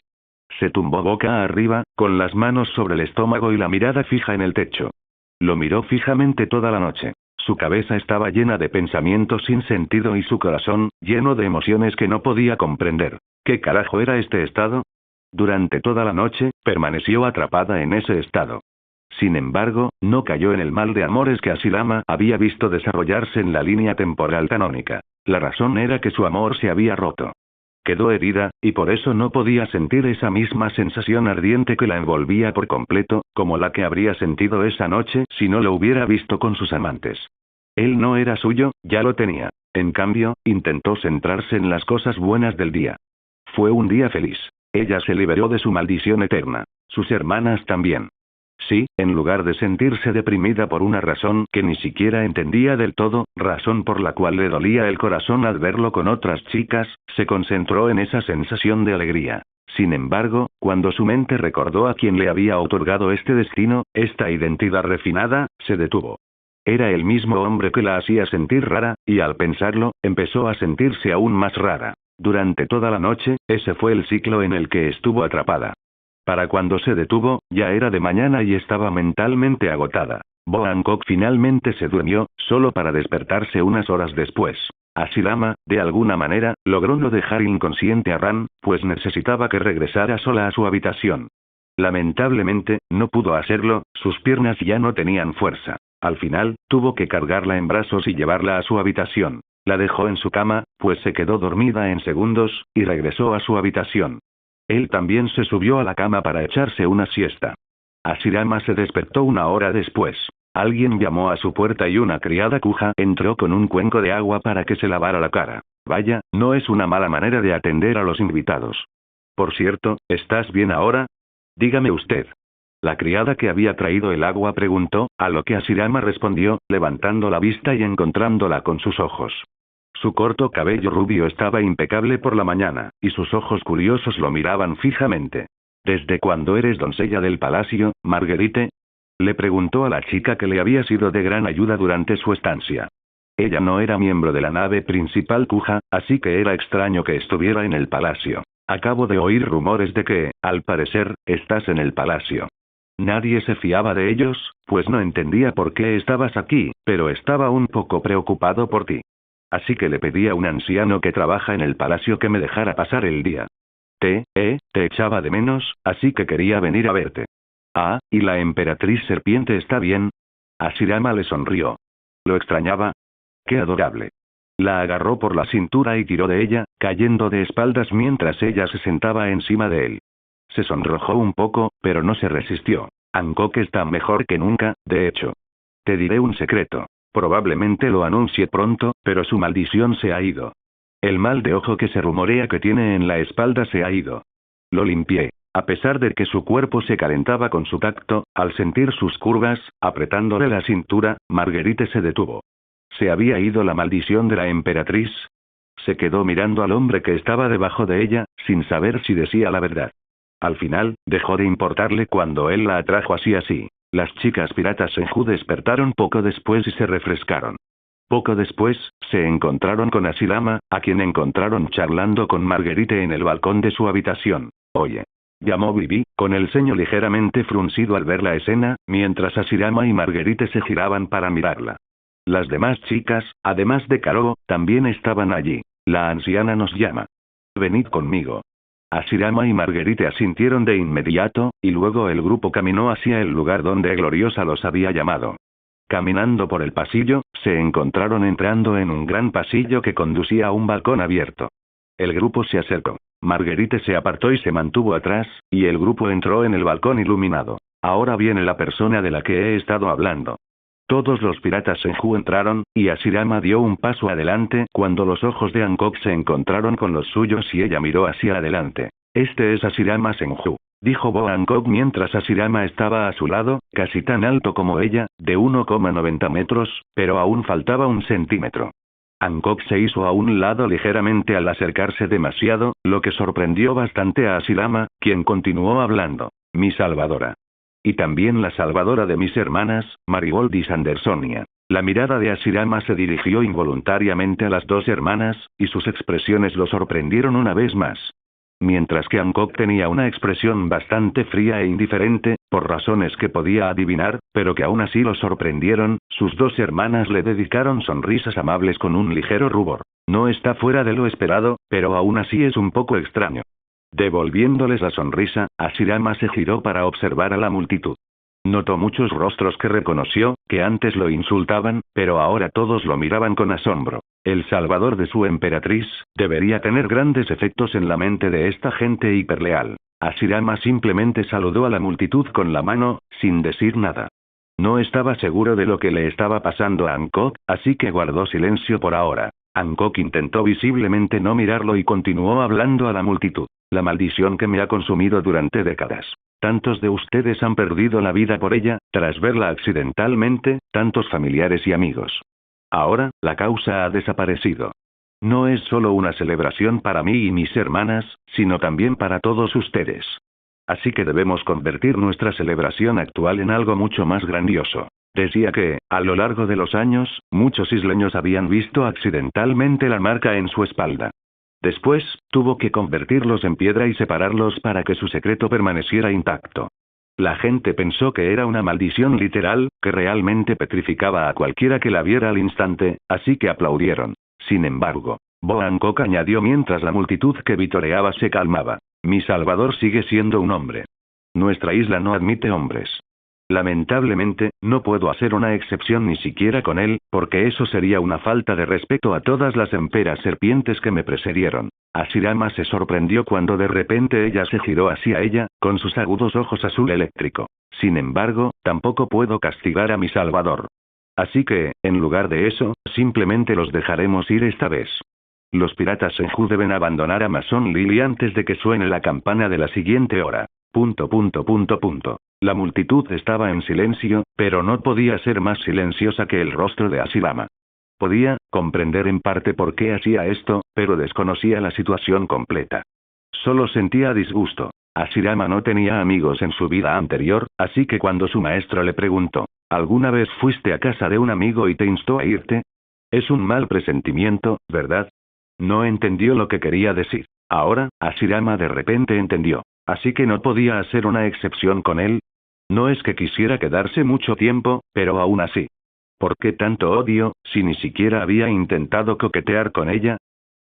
Se tumbó boca arriba, con las manos sobre el estómago y la mirada fija en el techo. Lo miró fijamente toda la noche. Su cabeza estaba llena de pensamientos sin sentido y su corazón, lleno de emociones que no podía comprender. ¿Qué carajo era este estado? Durante toda la noche, permaneció atrapada en ese estado. Sin embargo, no cayó en el mal de amores que Asirama había visto desarrollarse en la línea temporal canónica. La razón era que su amor se había roto. Quedó herida, y por eso no podía sentir esa misma sensación ardiente que la envolvía por completo, como la que habría sentido esa noche si no lo hubiera visto con sus amantes. Él no era suyo, ya lo tenía. En cambio, intentó centrarse en las cosas buenas del día. Fue un día feliz. Ella se liberó de su maldición eterna. Sus hermanas también. Sí, en lugar de sentirse deprimida por una razón que ni siquiera entendía del todo, razón por la cual le dolía el corazón al verlo con otras chicas, se concentró en esa sensación de alegría. Sin embargo, cuando su mente recordó a quien le había otorgado este destino, esta identidad refinada, se detuvo. Era el mismo hombre que la hacía sentir rara, y al pensarlo, empezó a sentirse aún más rara. Durante toda la noche, ese fue el ciclo en el que estuvo atrapada. Para cuando se detuvo, ya era de mañana y estaba mentalmente agotada. Bo Hancock finalmente se durmió, solo para despertarse unas horas después. Asirama, de alguna manera, logró no dejar inconsciente a Ran, pues necesitaba que regresara sola a su habitación. Lamentablemente, no pudo hacerlo, sus piernas ya no tenían fuerza. Al final, tuvo que cargarla en brazos y llevarla a su habitación. La dejó en su cama, pues se quedó dormida en segundos, y regresó a su habitación. Él también se subió a la cama para echarse una siesta. Asirama se despertó una hora después. Alguien llamó a su puerta y una criada cuja entró con un cuenco de agua para que se lavara la cara. Vaya, no es una mala manera de atender a los invitados. Por cierto, ¿estás bien ahora? Dígame usted. La criada que había traído el agua preguntó, a lo que Asirama respondió, levantando la vista y encontrándola con sus ojos. Su corto cabello rubio estaba impecable por la mañana, y sus ojos curiosos lo miraban fijamente. ¿Desde cuándo eres doncella del palacio, Marguerite? Le preguntó a la chica que le había sido de gran ayuda durante su estancia. Ella no era miembro de la nave principal Kuja, así que era extraño que estuviera en el palacio. Acabo de oír rumores de que, al parecer, estás en el palacio. Nadie se fiaba de ellos, pues no entendía por qué estabas aquí, pero estaba un poco preocupado por ti. Así que le pedí a un anciano que trabaja en el palacio que me dejara pasar el día. Te echaba de menos, así que quería venir a verte. Ah, ¿y la emperatriz serpiente está bien? Asirama le sonrió. ¿Lo extrañaba? ¡Qué adorable! La agarró por la cintura y tiró de ella, cayendo de espaldas mientras ella se sentaba encima de él. Se sonrojó un poco, pero no se resistió. Hancock está mejor que nunca, de hecho. Te diré un secreto. Probablemente lo anuncie pronto, pero su maldición se ha ido. El mal de ojo que se rumorea que tiene en la espalda se ha ido. Lo limpié. A pesar de que su cuerpo se calentaba con su tacto, al sentir sus curvas, apretándole la cintura, Marguerite se detuvo. ¿Se había ido la maldición de la emperatriz? Se quedó mirando al hombre que estaba debajo de ella, sin saber si decía la verdad. Al final, dejó de importarle cuando él la atrajo así. Las chicas piratas en Ju despertaron poco después y se refrescaron. Poco después, se encontraron con Asirama, a quien encontraron charlando con Marguerite en el balcón de su habitación. Oye. Llamó Vivi, con el ceño ligeramente fruncido al ver la escena, mientras Asirama y Marguerite se giraban para mirarla. Las demás chicas, además de Karo, también estaban allí. La anciana nos llama. Venid conmigo. Asirama y Marguerite asintieron de inmediato, y luego el grupo caminó hacia el lugar donde Gloriosa los había llamado. Caminando por el pasillo, se encontraron entrando en un gran pasillo que conducía a un balcón abierto. El grupo se acercó. Marguerite se apartó y se mantuvo atrás, y el grupo entró en el balcón iluminado. Ahora viene la persona de la que he estado hablando. Todos los piratas Senju entraron, y Asirama dio un paso adelante cuando los ojos de Hancock se encontraron con los suyos y ella miró hacia adelante. Este es Asirama Senju. dijo Bo Hancock mientras Hashirama estaba a su lado, casi tan alto como ella, de 1,90 metros, pero aún faltaba un centímetro. Hancock se hizo a un lado ligeramente al acercarse demasiado, lo que sorprendió bastante a Hashirama, quien continuó hablando. Mi salvadora. Y también la salvadora de mis hermanas, Marigold y Sandersonia. La mirada de Hashirama se dirigió involuntariamente a las dos hermanas, y sus expresiones lo sorprendieron una vez más. Mientras que Hancock tenía una expresión bastante fría e indiferente, por razones que podía adivinar, pero que aún así lo sorprendieron, sus dos hermanas le dedicaron sonrisas amables con un ligero rubor. No está fuera de lo esperado, pero aún así es un poco extraño. Devolviéndoles la sonrisa, Hashirama se giró para observar a la multitud. Notó muchos rostros que reconoció, que antes lo insultaban, pero ahora todos lo miraban con asombro. El salvador de su emperatriz, debería tener grandes efectos en la mente de esta gente hiperleal. Hashirama simplemente saludó a la multitud con la mano, sin decir nada. No estaba seguro de lo que le estaba pasando a Hancock, así que guardó silencio por ahora. Hancock intentó visiblemente no mirarlo y continuó hablando a la multitud. La maldición que me ha consumido durante décadas. Tantos de ustedes han perdido la vida por ella, tras verla accidentalmente, tantos familiares y amigos. Ahora, la causa ha desaparecido. No es solo una celebración para mí y mis hermanas, sino también para todos ustedes. Así que debemos convertir nuestra celebración actual en algo mucho más grandioso. Decía que, a lo largo de los años, muchos isleños habían visto accidentalmente la marca en su espalda. Después, tuvo que convertirlos en piedra y separarlos para que su secreto permaneciera intacto. La gente pensó que era una maldición literal, que realmente petrificaba a cualquiera que la viera al instante, así que aplaudieron. Sin embargo, Bo Hancock añadió mientras la multitud que vitoreaba se calmaba. Mi salvador sigue siendo un hombre. Nuestra isla no admite hombres. Lamentablemente, no puedo hacer una excepción ni siquiera con él, porque eso sería una falta de respeto a todas las emperas serpientes que me precedieron. Hashirama se sorprendió cuando de repente ella se giró hacia ella, con sus agudos ojos azul eléctrico. Sin embargo, tampoco puedo castigar a mi salvador. Así que, en lugar de eso, simplemente los dejaremos ir esta vez. Los piratas Senju deben abandonar a Mason Lily antes de que suene la campana de la siguiente hora. ... La multitud estaba en silencio, pero no podía ser más silenciosa que el rostro de Hashirama. Podía comprender en parte por qué hacía esto, pero desconocía la situación completa. Solo sentía disgusto. Hashirama no tenía amigos en su vida anterior, así que cuando su maestro le preguntó, ¿alguna vez fuiste a casa de un amigo y te instó a irte? Es un mal presentimiento, ¿verdad? No entendió lo que quería decir. Ahora, Hashirama de repente entendió. Así que no podía hacer una excepción con él. No es que quisiera quedarse mucho tiempo, pero aún así. ¿Por qué tanto odio, si ni siquiera había intentado coquetear con ella?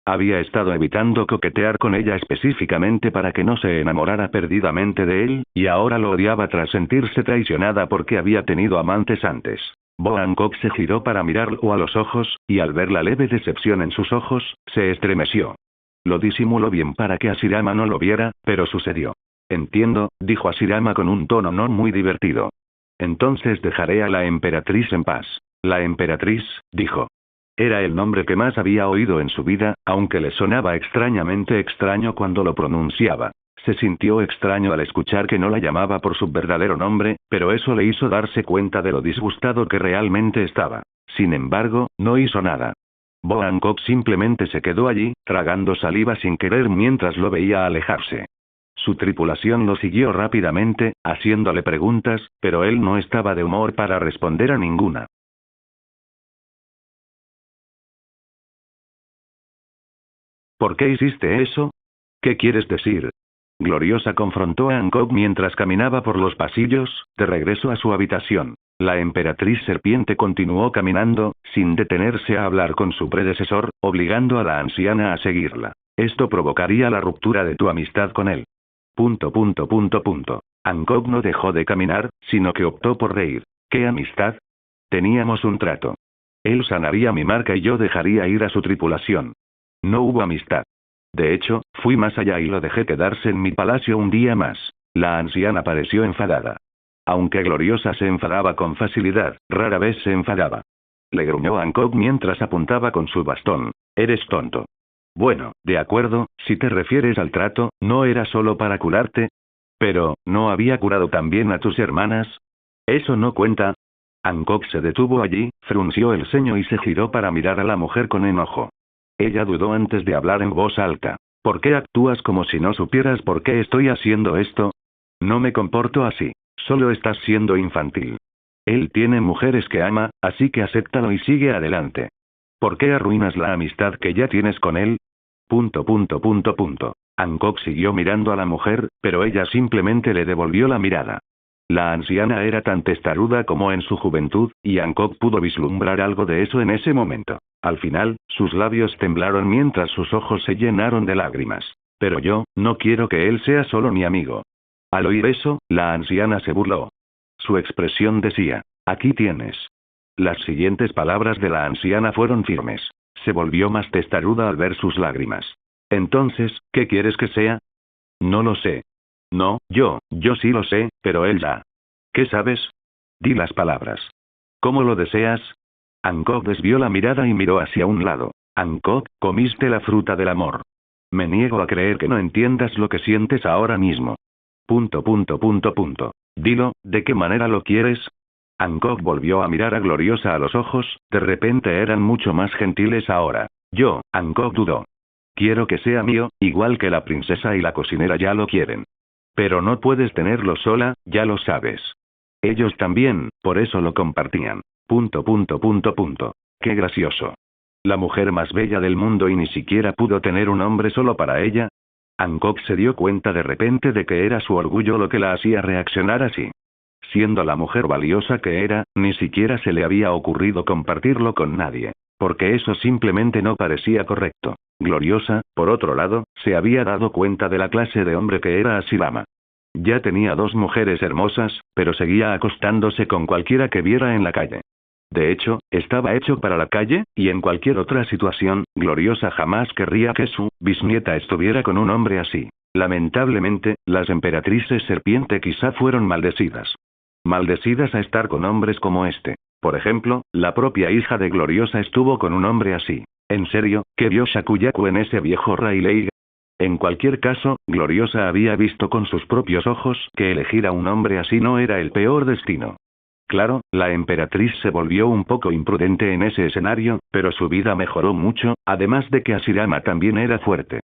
Había estado evitando coquetear con ella específicamente para que no se enamorara perdidamente de él, y ahora lo odiaba tras sentirse traicionada porque había tenido amantes antes. Bo Hancock se giró para mirarlo a los ojos, y al ver la leve decepción en sus ojos, se estremeció. Lo disimuló bien para que Hashirama no lo viera, pero sucedió. Entiendo, dijo Hashirama con un tono no muy divertido. Entonces dejaré a la emperatriz en paz. La emperatriz, dijo. Era el nombre que más había oído en su vida, aunque le sonaba extrañamente extraño cuando lo pronunciaba. Se sintió extraño al escuchar que no la llamaba por su verdadero nombre, pero eso le hizo darse cuenta de lo disgustado que realmente estaba. Sin embargo, no hizo nada. Bo Hancock simplemente se quedó allí, tragando saliva sin querer mientras lo veía alejarse. Su tripulación lo siguió rápidamente, haciéndole preguntas, pero él no estaba de humor para responder a ninguna. ¿Por qué hiciste eso? ¿Qué quieres decir? Gloriosa confrontó a Hancock mientras caminaba por los pasillos, de regreso a su habitación. La emperatriz serpiente continuó caminando, sin detenerse a hablar con su predecesor, obligando a la anciana a seguirla. Esto provocaría la ruptura de tu amistad con él. Hancock no dejó de caminar, sino que optó por reír. ¿Qué amistad? Teníamos un trato. Él sanaría mi marca y yo dejaría ir a su tripulación. No hubo amistad. De hecho, fui más allá y lo dejé quedarse en mi palacio un día más. La anciana pareció enfadada. Aunque Gloriosa se enfadaba con facilidad, rara vez se enfadaba. Le gruñó a Hancock mientras apuntaba con su bastón. Eres tonto. Bueno, de acuerdo, si te refieres al trato, ¿no era solo para curarte? Pero, ¿no había curado también a tus hermanas? ¿Eso no cuenta? Hancock se detuvo allí, frunció el ceño y se giró para mirar a la mujer con enojo. Ella dudó antes de hablar en voz alta. ¿Por qué actúas como si no supieras por qué estoy haciendo esto? No me comporto así. Solo estás siendo infantil. Él tiene mujeres que ama, así que acéptalo y sigue adelante. ¿Por qué arruinas la amistad que ya tienes con él? Hancock siguió mirando a la mujer, pero ella simplemente le devolvió la mirada. La anciana era tan testaruda como en su juventud, y Hancock pudo vislumbrar algo de eso en ese momento. Al final, sus labios temblaron mientras sus ojos se llenaron de lágrimas. Pero yo, no quiero que él sea solo mi amigo. Al oír eso, la anciana se burló. Su expresión decía, aquí tienes. Las siguientes palabras de la anciana fueron firmes. Se volvió más testaruda al ver sus lágrimas. Entonces, ¿qué quieres que sea? No lo sé. No, yo sí lo sé, pero él ya. ¿Qué sabes? Di las palabras. ¿Cómo lo deseas? Hancock desvió la mirada y miró hacia un lado. Hancock, comiste la fruta del amor. Me niego a creer que no entiendas lo que sientes ahora mismo. Dilo, ¿de qué manera lo quieres? Hancock volvió a mirar a Gloriosa a los ojos, de repente eran mucho más gentiles ahora. Hancock dudó. Quiero que sea mío, igual que la princesa y la cocinera ya lo quieren. Pero no puedes tenerlo sola, ya lo sabes. Ellos también, por eso lo compartían. Qué gracioso. La mujer más bella del mundo y ni siquiera pudo tener un hombre solo para ella. Hancock se dio cuenta de repente de que era su orgullo lo que la hacía reaccionar así. Siendo la mujer valiosa que era, ni siquiera se le había ocurrido compartirlo con nadie. Porque eso simplemente no parecía correcto. Gloriosa, por otro lado, se había dado cuenta de la clase de hombre que era Hashirama. Ya tenía 2 mujeres hermosas, pero seguía acostándose con cualquiera que viera en la calle. De hecho, estaba hecho para la calle, y en cualquier otra situación, Gloriosa jamás querría que su bisnieta estuviera con un hombre así. Lamentablemente, las emperatrices serpiente quizá fueron maldecidas. Maldecidas a estar con hombres como este. Por ejemplo, la propia hija de Gloriosa estuvo con un hombre así. ¿En serio, qué vio Shakuyaku en ese viejo Rayleigh? En cualquier caso, Gloriosa había visto con sus propios ojos que elegir a un hombre así no era el peor destino. Claro, la emperatriz se volvió un poco imprudente en ese escenario, pero su vida mejoró mucho, además de que Hashirama también era fuerte.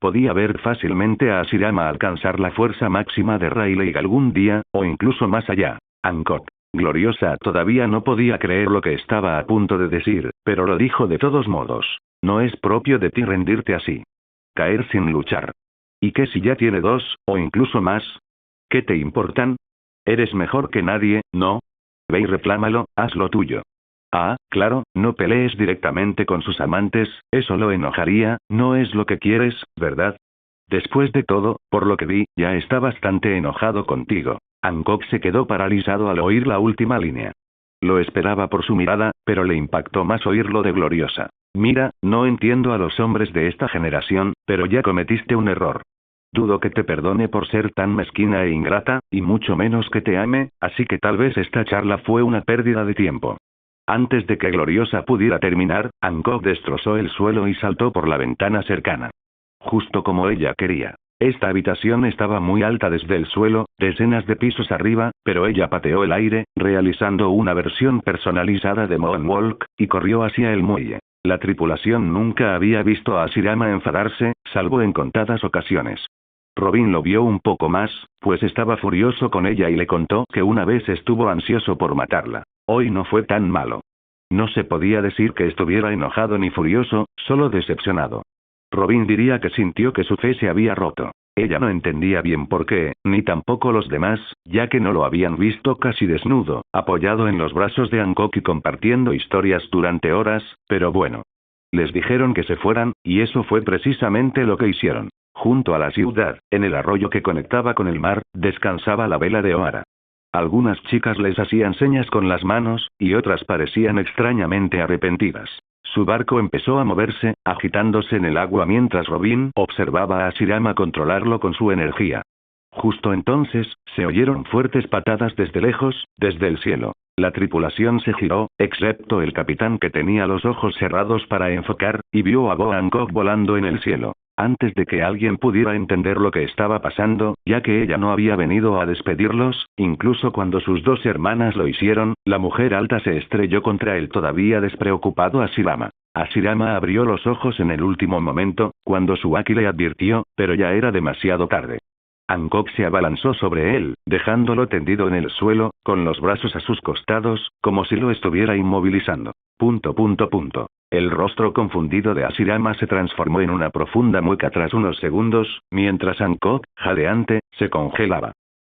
Podía ver fácilmente a Hashirama alcanzar la fuerza máxima de Rayleigh algún día, o incluso más allá. Hancock. Gloriosa todavía no podía creer lo que estaba a punto de decir, pero lo dijo de todos modos. No es propio de ti rendirte así. Caer sin luchar. ¿Y qué si ya tiene 2, o incluso más? ¿Qué te importan? Eres mejor que nadie, ¿no? Ve y reclámalo, haz lo tuyo. Ah, claro, no pelees directamente con sus amantes, eso lo enojaría, no es lo que quieres, ¿verdad? Después de todo, por lo que vi, ya está bastante enojado contigo. Hancock se quedó paralizado al oír la última línea. Lo esperaba por su mirada, pero le impactó más oírlo de Gloriosa. Mira, no entiendo a los hombres de esta generación, pero ya cometiste un error. Dudo que te perdone por ser tan mezquina e ingrata, y mucho menos que te ame, así que tal vez esta charla fue una pérdida de tiempo. Antes de que Gloriosa pudiera terminar, Hancock destrozó el suelo y saltó por la ventana cercana. Justo como ella quería. Esta habitación estaba muy alta desde el suelo, decenas de pisos arriba, pero ella pateó el aire, realizando una versión personalizada de Moonwalk, y corrió hacia el muelle. La tripulación nunca había visto a Hashirama enfadarse, salvo en contadas ocasiones. Robin lo vio un poco más, pues estaba furioso con ella y le contó que una vez estuvo ansioso por matarla. Hoy no fue tan malo. No se podía decir que estuviera enojado ni furioso, solo decepcionado. Robin diría que sintió que su fe se había roto. Ella no entendía bien por qué, ni tampoco los demás, ya que no lo habían visto casi desnudo, apoyado en los brazos de Hancock y compartiendo historias durante horas, pero bueno. Les dijeron que se fueran, y eso fue precisamente lo que hicieron. Junto a la ciudad, en el arroyo que conectaba con el mar, descansaba la vela de Ohara. Algunas chicas les hacían señas con las manos, y otras parecían extrañamente arrepentidas. Su barco empezó a moverse, agitándose en el agua mientras Robin observaba a Hashirama controlarlo con su energía. Justo entonces, se oyeron fuertes patadas desde lejos, desde el cielo. La tripulación se giró, excepto el capitán que tenía los ojos cerrados para enfocar, y vio a Bo Hancock volando en el cielo. Antes de que alguien pudiera entender lo que estaba pasando, ya que ella no había venido a despedirlos, incluso cuando sus dos hermanas lo hicieron, la mujer alta se estrelló contra el todavía despreocupado Hashirama. Hashirama abrió los ojos en el último momento, cuando Suaki le advirtió, pero ya era demasiado tarde. Hancock se abalanzó sobre él, dejándolo tendido en el suelo, con los brazos a sus costados, como si lo estuviera inmovilizando. El rostro confundido de Hashirama se transformó en una profunda mueca tras unos segundos, mientras Hancock, jadeante, se congelaba.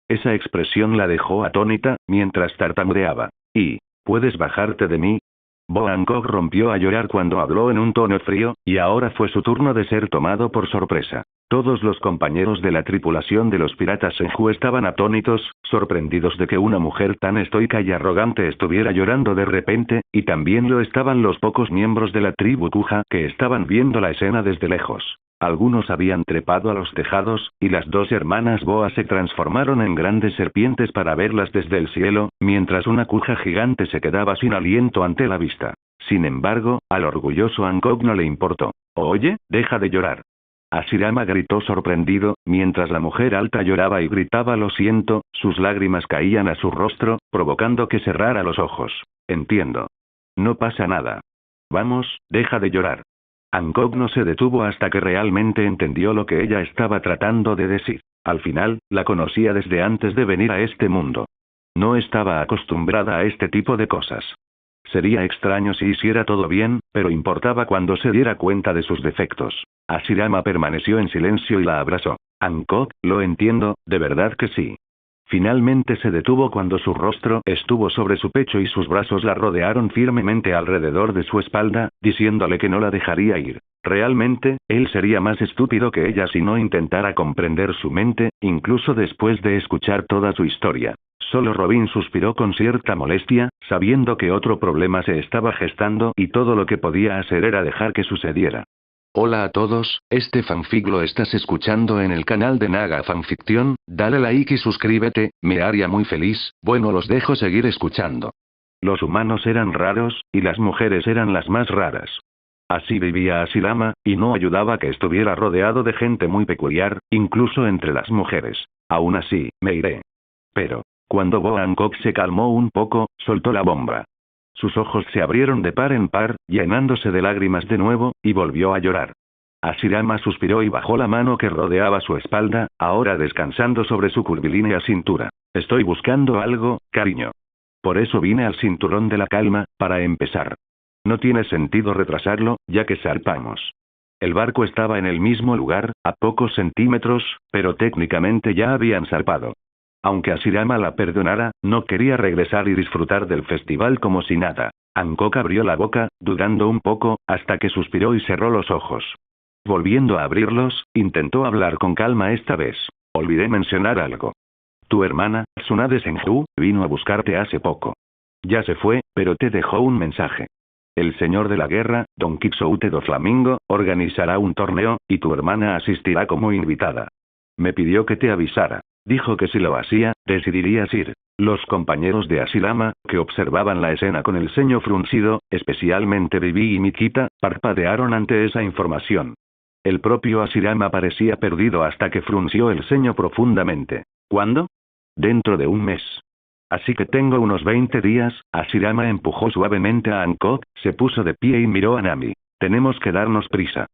Esa expresión la dejó atónita, mientras tartamudeaba. ¿Puedes bajarte de mí? Bo Hancock rompió a llorar cuando habló en un tono frío, y ahora fue su turno de ser tomado por sorpresa. Todos los compañeros de la tripulación de los piratas Senju estaban atónitos, sorprendidos de que una mujer tan estoica y arrogante estuviera llorando de repente, y también lo estaban los pocos miembros de la tribu Kuja que estaban viendo la escena desde lejos. Algunos habían trepado a los tejados, y las dos hermanas Boa se transformaron en grandes serpientes para verlas desde el cielo, mientras una Kuja gigante se quedaba sin aliento ante la vista. Sin embargo, al orgulloso Hancock no le importó. Oye, deja de llorar. Hashirama gritó sorprendido, mientras la mujer alta lloraba y gritaba lo siento, sus lágrimas caían a su rostro, provocando que cerrara los ojos. Entiendo. No pasa nada. Vamos, deja de llorar. Hancock no se detuvo hasta que realmente entendió lo que ella estaba tratando de decir. Al final, la conocía desde antes de venir a este mundo. No estaba acostumbrada a este tipo de cosas. Sería extraño si hiciera todo bien, pero importaba cuando se diera cuenta de sus defectos. Hashirama permaneció en silencio y la abrazó. Hancock, lo entiendo, de verdad que sí. Finalmente se detuvo cuando su rostro estuvo sobre su pecho y sus brazos la rodearon firmemente alrededor de su espalda, diciéndole que no la dejaría ir. Realmente, él sería más estúpido que ella si no intentara comprender su mente, incluso después de escuchar toda su historia. Solo Robin suspiró con cierta molestia, sabiendo que otro problema se estaba gestando y todo lo que podía hacer era dejar que sucediera. Hola a todos, este fanfic lo estás escuchando en el canal de Naga Fanfiction, dale like y suscríbete, me haría muy feliz. Bueno, los dejo seguir escuchando. Los humanos eran raros, y las mujeres eran las más raras. Así vivía Hashirama, y no ayudaba que estuviera rodeado de gente muy peculiar, incluso entre las mujeres. Aún así, me iré. Pero, cuando Bo Hancock se calmó un poco, soltó la bomba. Sus ojos se abrieron de par en par, llenándose de lágrimas de nuevo, y volvió a llorar. Hashirama suspiró y bajó la mano que rodeaba su espalda, ahora descansando sobre su curvilínea cintura. Estoy buscando algo, cariño. Por eso vine al cinturón de la calma, para empezar. No tiene sentido retrasarlo, ya que zarpamos. El barco estaba en el mismo lugar, a pocos centímetros, pero técnicamente ya habían zarpado. Aunque Hashirama la perdonara, no quería regresar y disfrutar del festival como si nada. Hancock abrió la boca, dudando un poco, hasta que suspiró y cerró los ojos. Volviendo a abrirlos, intentó hablar con calma esta vez. Olvidé mencionar algo. Tu hermana, Tsunade Senju, vino a buscarte hace poco. Ya se fue, pero te dejó un mensaje. El señor de la guerra, Don Quixote do Flamingo, organizará un torneo, y tu hermana asistirá como invitada. Me pidió que te avisara. Dijo que si lo hacía, decidirías ir. Los compañeros de Hashirama, que observaban la escena con el ceño fruncido, especialmente Bibi y Mikita, parpadearon ante esa información. El propio Hashirama parecía perdido hasta que frunció el ceño profundamente. ¿Cuándo? Dentro de un mes. Así que tengo unos 20 días. Hashirama empujó suavemente a Hancock, se puso de pie y miró a Nami. Tenemos que darnos prisa.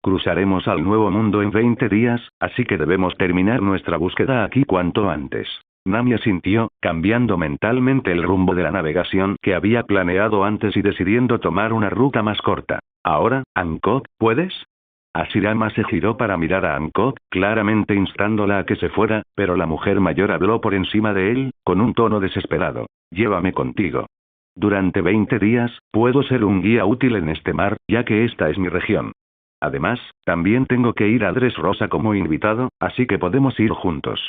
Cruzaremos al Nuevo Mundo en 20 días, así que debemos terminar nuestra búsqueda aquí cuanto antes. Nami asintió, cambiando mentalmente el rumbo de la navegación que había planeado antes y decidiendo tomar una ruta más corta. Ahora, Hancock, ¿puedes? Hashirama se giró para mirar a Hancock, claramente instándola a que se fuera, pero la mujer mayor habló por encima de él, con un tono desesperado. Llévame contigo. Durante 20 días, puedo ser un guía útil en este mar, ya que esta es mi región. Además, también tengo que ir a Dressrosa como invitado, así que podemos ir juntos.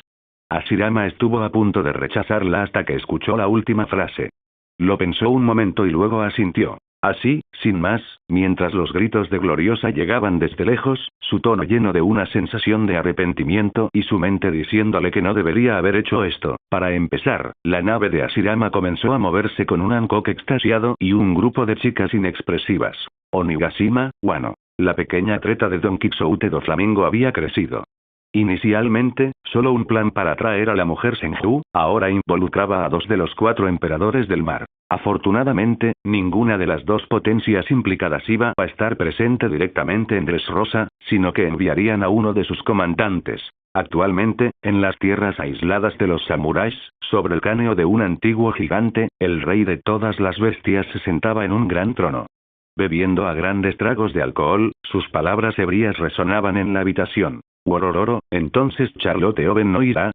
Hashirama estuvo a punto de rechazarla hasta que escuchó la última frase. Lo pensó un momento y luego asintió. Así, sin más, mientras los gritos de Gloriosa llegaban desde lejos, su tono lleno de una sensación de arrepentimiento y su mente diciéndole que no debería haber hecho esto. Para empezar, la nave de Hashirama comenzó a moverse con un Hancock extasiado y un grupo de chicas inexpresivas. Onigashima, Wano. La pequeña treta de Don Quixote do Flamingo había crecido. Inicialmente, solo un plan para atraer a la mujer Senju, ahora involucraba a 2 de los 4 emperadores del mar. Afortunadamente, ninguna de las 2 potencias implicadas iba a estar presente directamente en Dressrosa, sino que enviarían a uno de sus comandantes. Actualmente, en las tierras aisladas de los samuráis, sobre el cráneo de un antiguo gigante, el rey de todas las bestias se sentaba en un gran trono. Bebiendo a grandes tragos de alcohol, sus palabras ebrias resonaban en la habitación. «Worororo, entonces Charlotte Oven no irá».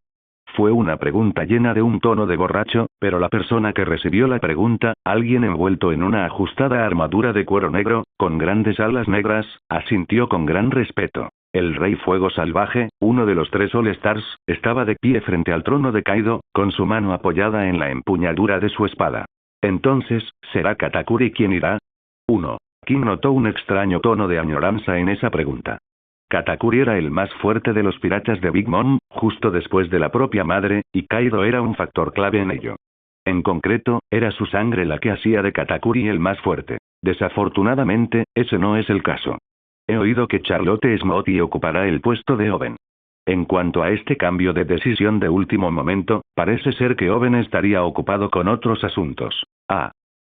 Fue una pregunta llena de un tono de borracho, pero la persona que recibió la pregunta, alguien envuelto en una ajustada armadura de cuero negro, con grandes alas negras, asintió con gran respeto. El Rey Fuego Salvaje, uno de los 3 All-Stars, estaba de pie frente al trono de Kaido, con su mano apoyada en la empuñadura de su espada. Entonces, ¿será Katakuri quien irá? 1. Kim notó un extraño tono de añoranza en esa pregunta. Katakuri era el más fuerte de los piratas de Big Mom, justo después de la propia madre, y Kaido era un factor clave en ello. En concreto, era su sangre la que hacía de Katakuri el más fuerte. Desafortunadamente, ese no es el caso. He oído que Charlotte Smoothie ocupará el puesto de Oven. En cuanto a este cambio de decisión de último momento, parece ser que Oven estaría ocupado con otros asuntos. Ah.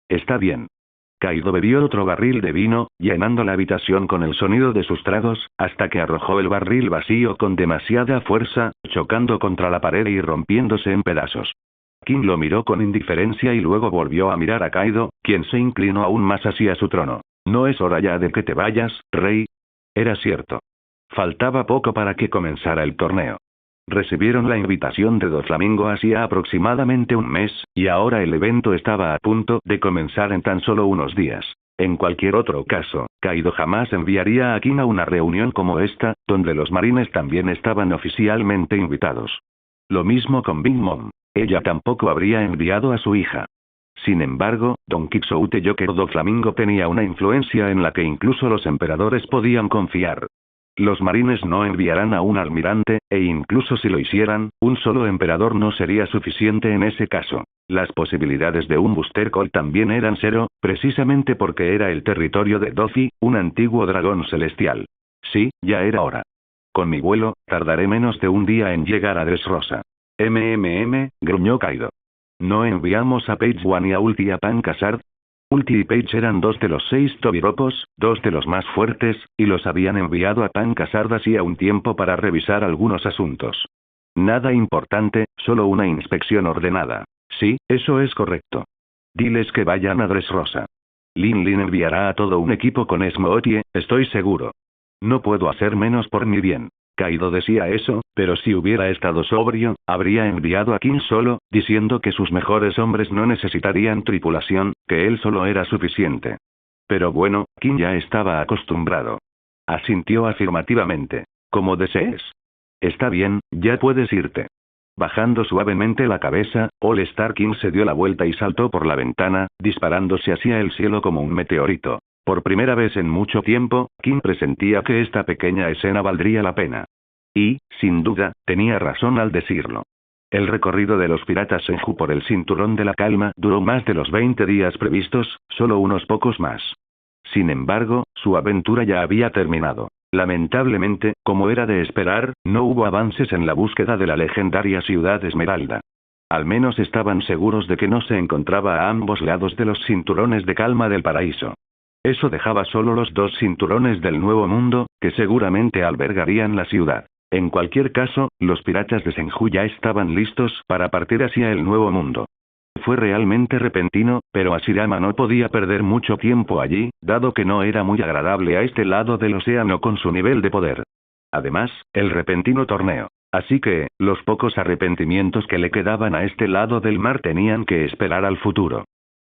Está bien. Kaido bebió otro barril de vino, llenando la habitación con el sonido de sus tragos, hasta que arrojó el barril vacío con demasiada fuerza, chocando contra la pared y rompiéndose en pedazos. Kim lo miró con indiferencia y luego volvió a mirar a Kaido, quien se inclinó aún más hacia su trono. «¿No es hora ya de que te vayas, rey?» Era cierto. Faltaba poco para que comenzara el torneo. Recibieron la invitación de Doflamingo hacía aproximadamente un mes, y ahora el evento estaba a punto de comenzar en tan solo unos días. En cualquier otro caso, Kaido jamás enviaría a Kim a una reunión como esta, donde los marines también estaban oficialmente invitados. Lo mismo con Big Mom. Ella tampoco habría enviado a su hija. Sin embargo, Don Quixote Joker Doflamingo tenía una influencia en la que incluso los emperadores podían confiar. Los marines no enviarán a un almirante, e incluso si lo hicieran, un solo emperador no sería suficiente en ese caso. Las posibilidades de un Booster Call también eran 0, precisamente porque era el territorio de Doffy, un antiguo dragón celestial. Sí, ya era hora. Con mi vuelo, tardaré menos de un día en llegar a Dressrosa. Gruñó Kaido. ¿No enviamos a Page One y a Ulti a Pancasard? Ulti y Page eran 2 de los 6 Tobiropos, 2 de los más fuertes, y los habían enviado a Pancasard hacía un tiempo para revisar algunos asuntos. Nada importante, solo una inspección ordenada. Sí, eso es correcto. Diles que vayan a Dressrosa. Lin enviará a todo un equipo con Smoothie, estoy seguro. No puedo hacer menos por mi bien. Kaido decía eso, pero si hubiera estado sobrio, habría enviado a Kim solo, diciendo que sus mejores hombres no necesitarían tripulación, que él solo era suficiente. Pero bueno, Kim ya estaba acostumbrado. Asintió afirmativamente. Como desees. Está bien, ya puedes irte. Bajando suavemente la cabeza, All Star Kim se dio la vuelta y saltó por la ventana, disparándose hacia el cielo como un meteorito. Por primera vez en mucho tiempo, Kim presentía que esta pequeña escena valdría la pena. Y, sin duda, tenía razón al decirlo. El recorrido de los piratas Senju por el cinturón de la calma duró más de los 20 días previstos, solo unos pocos más. Sin embargo, su aventura ya había terminado. Lamentablemente, como era de esperar, no hubo avances en la búsqueda de la legendaria ciudad Esmeralda. Al menos estaban seguros de que no se encontraba a ambos lados de los cinturones de calma del paraíso. Eso dejaba solo los 2 cinturones del Nuevo Mundo, que seguramente albergarían la ciudad. En cualquier caso, los piratas de Senju ya estaban listos para partir hacia el Nuevo Mundo. Fue realmente repentino, pero Hashirama no podía perder mucho tiempo allí, dado que no era muy agradable a este lado del océano con su nivel de poder. Además, el repentino torneo. Así que, los pocos arrepentimientos que le quedaban a este lado del mar tenían que esperar al futuro.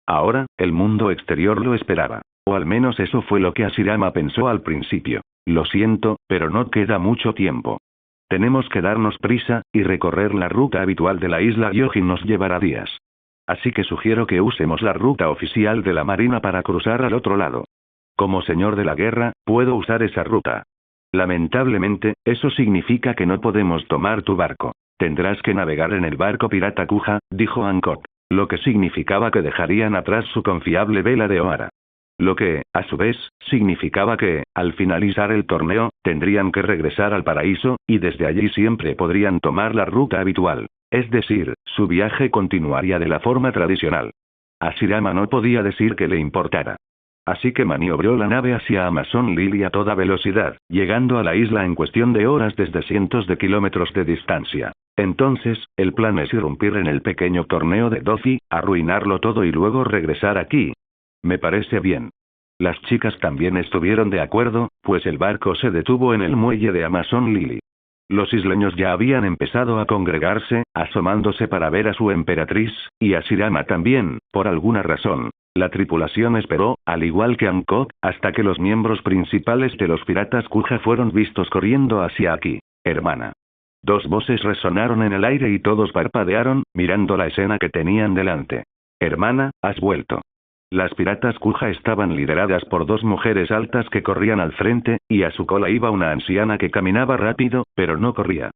Ahora, el mundo exterior lo esperaba. O al menos eso fue lo que Hashirama pensó al principio. Lo siento, pero no queda mucho tiempo. Tenemos que darnos prisa, y recorrer la ruta habitual de la isla Gyojin nos llevará días. Así que sugiero que usemos la ruta oficial de la marina para cruzar al otro lado. Como señor de la guerra, puedo usar esa ruta. Lamentablemente, eso significa que no podemos tomar tu barco. Tendrás que navegar en el barco pirata Kuja, dijo Hancock. Lo que significaba que dejarían atrás su confiable vela de Ohara. Lo que, a su vez, significaba que, al finalizar el torneo, tendrían que regresar al paraíso, y desde allí siempre podrían tomar la ruta habitual. Es decir, su viaje continuaría de la forma tradicional. A Shirama no podía decir que le importara. Así que maniobró la nave hacia Amazon Lily a toda velocidad, llegando a la isla en cuestión de horas desde cientos de kilómetros de distancia. Entonces, el plan es irrumpir en el pequeño torneo de Dofi, arruinarlo todo y luego regresar aquí. Me parece bien. Las chicas también estuvieron de acuerdo, pues el barco se detuvo en el muelle de Amazon Lily. Los isleños ya habían empezado a congregarse, asomándose para ver a su emperatriz, y a Shirama también, por alguna razón. La tripulación esperó, al igual que Hancock, hasta que los miembros principales de los piratas Kuja fueron vistos corriendo hacia aquí. Hermana. Dos voces resonaron en el aire y todos parpadearon, mirando la escena que tenían delante. Hermana, has vuelto. Las piratas Kuja estaban lideradas por dos mujeres altas que corrían al frente, y a su cola iba una anciana que caminaba rápido, pero no corría.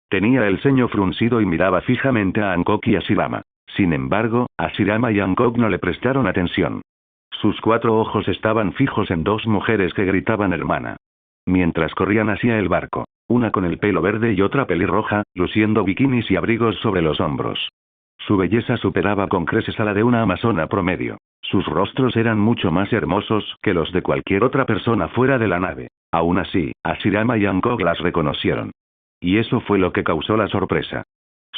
Tenía el ceño fruncido y miraba fijamente a Hancock y a Shirama. Sin embargo, a Shirama y Hancock no le prestaron atención. Sus 4 ojos estaban fijos en dos mujeres que gritaban hermana. Mientras corrían hacia el barco, una con el pelo verde y otra pelirroja, luciendo bikinis y abrigos sobre los hombros. Su belleza superaba con creces a la de una amazona promedio. Sus rostros eran mucho más hermosos que los de cualquier otra persona fuera de la nave. Aún así, a Shirama y Hancock las reconocieron. Y eso fue lo que causó la sorpresa.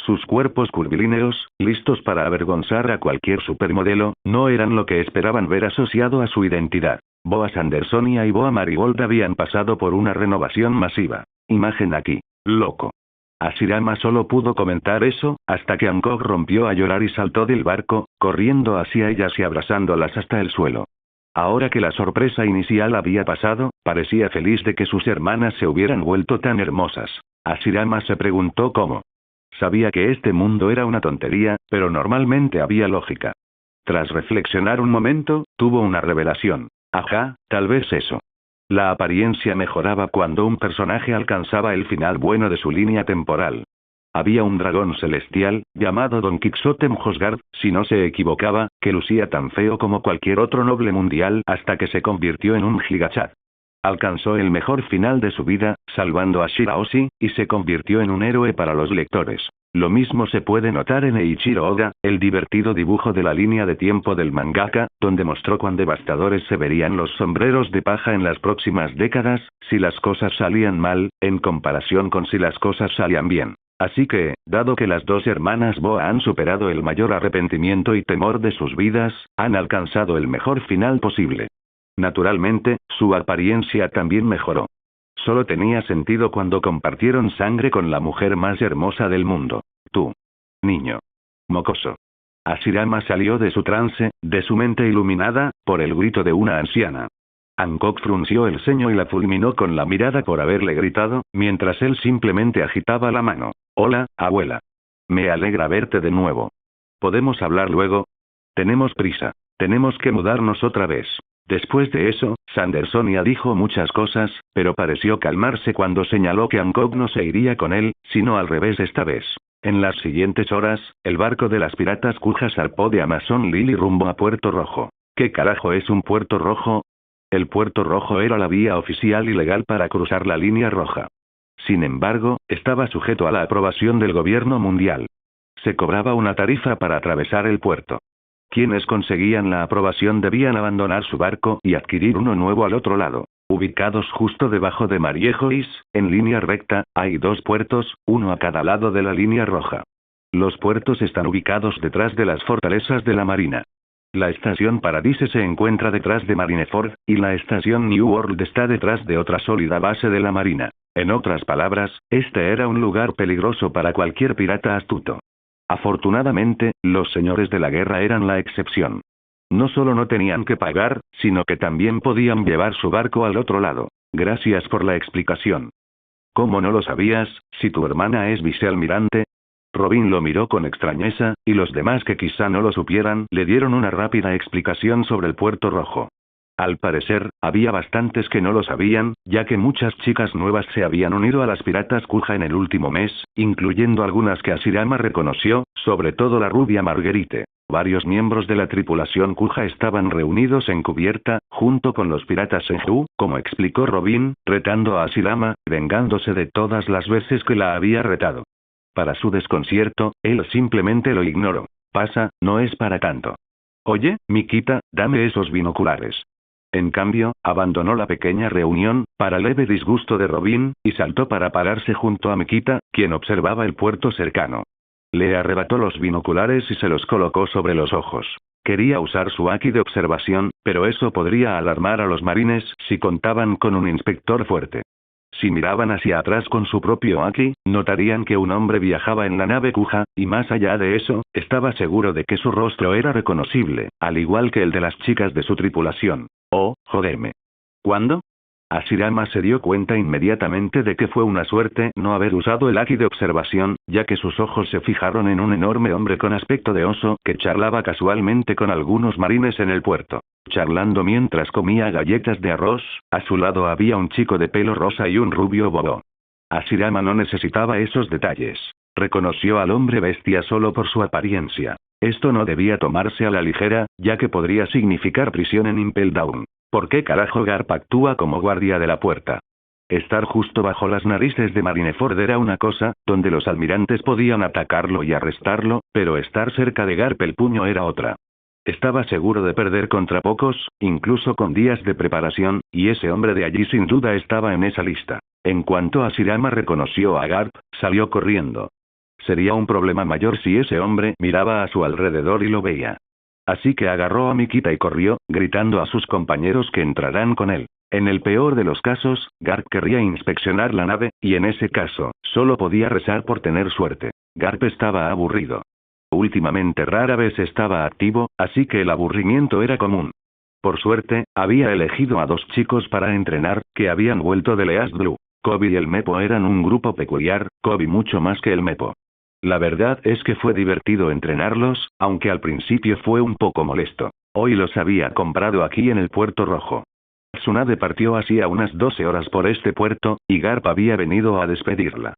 Sus cuerpos curvilíneos, listos para avergonzar a cualquier supermodelo, no eran lo que esperaban ver asociado a su identidad. Boa Sandersonia y Boa Marigold habían pasado por una renovación masiva. Imagen aquí. Loco. A Shirama solo pudo comentar eso, hasta que Hancock rompió a llorar y saltó del barco, corriendo hacia ellas y abrazándolas hasta el suelo. Ahora que la sorpresa inicial había pasado, parecía feliz de que sus hermanas se hubieran vuelto tan hermosas. A Shirama se preguntó cómo. Sabía que este mundo era una tontería, pero normalmente había lógica. Tras reflexionar un momento, tuvo una revelación. Ajá, tal vez eso. La apariencia mejoraba cuando un personaje alcanzaba el final bueno de su línea temporal. Había un dragón celestial, llamado Don Quixote Mjosgard, si no se equivocaba, que lucía tan feo como cualquier otro noble mundial hasta que se convirtió en un gigachad. Alcanzó el mejor final de su vida, salvando a Shirahoshi, y se convirtió en un héroe para los lectores. Lo mismo se puede notar en Eiichiro Oda, el divertido dibujo de la línea de tiempo del mangaka, donde mostró cuán devastadores se verían los sombreros de paja en las próximas décadas, si las cosas salían mal, en comparación con si las cosas salían bien. Así que, dado que las dos hermanas Boa han superado el mayor arrepentimiento y temor de sus vidas, han alcanzado el mejor final posible. Naturalmente, su apariencia también mejoró. Solo tenía sentido cuando compartieron sangre con la mujer más hermosa del mundo. Tú. Niño. Mocoso. Ashirama salió de su trance, de su mente iluminada, por el grito de una anciana. Hancock frunció el ceño y la fulminó con la mirada por haberle gritado, mientras él simplemente agitaba la mano. Hola, abuela. Me alegra verte de nuevo. ¿Podemos hablar luego? Tenemos prisa. Tenemos que mudarnos otra vez. Después de eso, Sandersonia dijo muchas cosas, pero pareció calmarse cuando señaló que Hancock no se iría con él, sino al revés esta vez. En las siguientes horas, el barco de las piratas Kuja zarpó de Amazon Lily rumbo a Puerto Rojo. ¿Qué carajo es un Puerto Rojo? El Puerto Rojo era la vía oficial y legal para cruzar la línea roja. Sin embargo, estaba sujeto a la aprobación del gobierno mundial. Se cobraba una tarifa para atravesar el puerto. Quienes conseguían la aprobación debían abandonar su barco y adquirir uno nuevo al otro lado. Ubicados justo debajo de Mariejois, en línea recta, hay 2 puertos, uno a cada lado de la línea roja. Los puertos están ubicados detrás de las fortalezas de la Marina. La estación Paradise se encuentra detrás de Marineford, y la estación New World está detrás de otra sólida base de la Marina. En otras palabras, este era un lugar peligroso para cualquier pirata astuto. Afortunadamente, los señores de la guerra eran la excepción. No solo no tenían que pagar, sino que también podían llevar su barco al otro lado. Gracias por la explicación. ¿Cómo no lo sabías, si tu hermana es vicealmirante? Robin lo miró con extrañeza, y los demás que quizá no lo supieran le dieron una rápida explicación sobre el Puerto Rojo. Al parecer, había bastantes que no lo sabían, ya que muchas chicas nuevas se habían unido a las piratas Kuja en el último mes, incluyendo algunas que Hashirama reconoció, sobre todo la rubia Marguerite. Varios miembros de la tripulación Kuja estaban reunidos en cubierta, junto con los piratas Senju, como explicó Robin, retando a Hashirama, vengándose de todas las veces que la había retado. Para su desconcierto, él simplemente lo ignoró. Pasa, no es para tanto. Oye, Mikita, dame esos binoculares. En cambio, abandonó la pequeña reunión, para leve disgusto de Robin, y saltó para pararse junto a Mikita, quien observaba el puerto cercano. Le arrebató los binoculares y se los colocó sobre los ojos. Quería usar su haki de observación, pero eso podría alarmar a los marines si contaban con un inspector fuerte. Si miraban hacia atrás con su propio haki, notarían que un hombre viajaba en la nave Kuja, y más allá de eso, estaba seguro de que su rostro era reconocible, al igual que el de las chicas de su tripulación. Oh, joderme. ¿Cuándo? Hashirama se dio cuenta inmediatamente de que fue una suerte no haber usado el haki de observación, ya que sus ojos se fijaron en un enorme hombre con aspecto de oso que charlaba casualmente con algunos marines en el puerto. Charlando mientras comía galletas de arroz, a su lado había un chico de pelo rosa y un rubio bobo. Hashirama no necesitaba esos detalles. Reconoció al hombre bestia solo por su apariencia. Esto no debía tomarse a la ligera, ya que podría significar prisión en Impel Down. ¿Por qué carajo Garp actúa como guardia de la puerta? Estar justo bajo las narices de Marineford era una cosa, donde los almirantes podían atacarlo y arrestarlo, pero estar cerca de Garp el puño era otra. Estaba seguro de perder contra pocos, incluso con días de preparación, y ese hombre de allí sin duda estaba en esa lista. En cuanto Hashirama reconoció a Garp, salió corriendo. Sería un problema mayor si ese hombre miraba a su alrededor y lo veía. Así que agarró a Mikita y corrió, gritando a sus compañeros que entrarán con él. En el peor de los casos, Garp querría inspeccionar la nave, y en ese caso, solo podía rezar por tener suerte. Garp estaba aburrido. Últimamente rara vez estaba activo, así que el aburrimiento era común. Por suerte, había elegido a dos chicos para entrenar, que habían vuelto de Leas Blue. Kobe y el Mepo eran un grupo peculiar, Kobe mucho más que el Mepo. La verdad es que fue divertido entrenarlos, aunque al principio fue un poco molesto. Hoy los había comprado aquí en el Puerto Rojo. Tsunade partió hacía unas 12 horas por este puerto, y Garp había venido a despedirla.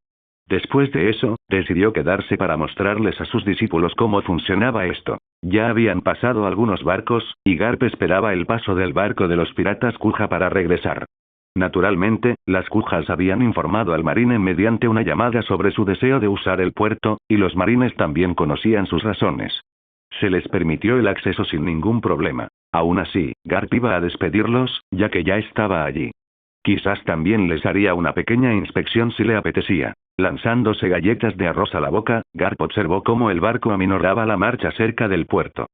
Después de eso, decidió quedarse para mostrarles a sus discípulos cómo funcionaba esto. Ya habían pasado algunos barcos, y Garp esperaba el paso del barco de los piratas Kuja para regresar. Naturalmente, las Kujas habían informado al marine mediante una llamada sobre su deseo de usar el puerto, y los marines también conocían sus razones. Se les permitió el acceso sin ningún problema. Aún así, Garp iba a despedirlos, ya que ya estaba allí. Quizás también les haría una pequeña inspección si le apetecía. Lanzándose galletas de arroz a la boca, Garp observó cómo el barco aminoraba la marcha cerca del puerto.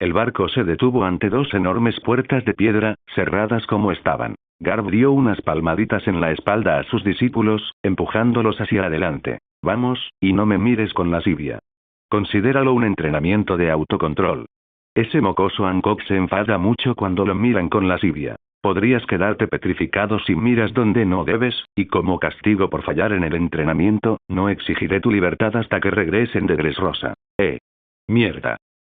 El barco se detuvo ante dos enormes puertas de piedra, cerradas como estaban. Garp dio unas palmaditas en la espalda a sus discípulos, empujándolos hacia adelante. Vamos, y no me mires con lascivia. Considéralo un entrenamiento de autocontrol. Ese mocoso Hancock se enfada mucho cuando lo miran con lascivia. Podrías quedarte petrificado si miras donde no debes, y como castigo por fallar en el entrenamiento, no exigiré tu libertad hasta que regresen de Dressrosa. Mierda.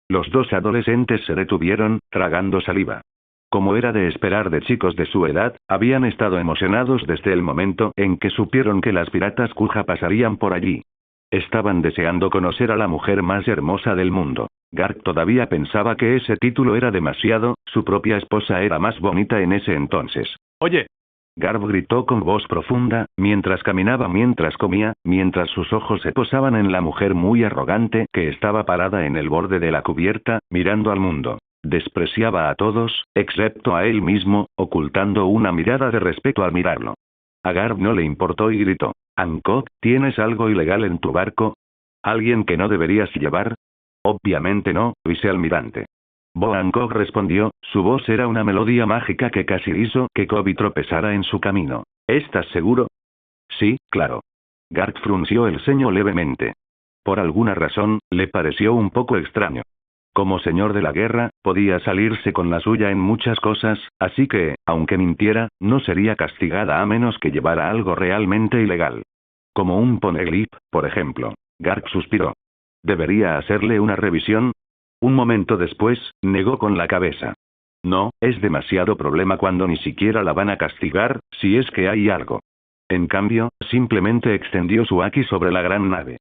Los dos adolescentes se detuvieron, tragando saliva. Como era de esperar de chicos de su edad, habían estado emocionados desde el momento en que supieron que las piratas Kuja pasarían por allí. Estaban deseando conocer a la mujer más hermosa del mundo. Garp todavía pensaba que ese título era demasiado, su propia esposa era más bonita en ese entonces. ¡Oye! Garp gritó con voz profunda, mientras caminaba, mientras comía, mientras sus ojos se posaban en la mujer muy arrogante que estaba parada en el borde de la cubierta, mirando al mundo. Despreciaba a todos, excepto a él mismo, ocultando una mirada de respeto al mirarlo. A Garp no le importó y gritó. «Hancock, ¿tienes algo ilegal en tu barco? ¿Alguien que no deberías llevar?» «Obviamente no, vicealmirante». Bo Hancock respondió, su voz era una melodía mágica que casi hizo que Kobe tropezara en su camino. «¿Estás seguro?» «Sí, claro». Garp frunció el ceño levemente. Por alguna razón, le pareció un poco extraño. Como señor de la guerra, podía salirse con la suya en muchas cosas, así que, aunque mintiera, no sería castigada a menos que llevara algo realmente ilegal. Como un poneglyph, por ejemplo. Garp suspiró. ¿Debería hacerle una revisión? Un momento después, negó con la cabeza. No, es demasiado problema cuando ni siquiera la van a castigar, si es que hay algo. En cambio, simplemente extendió su haki sobre la gran nave.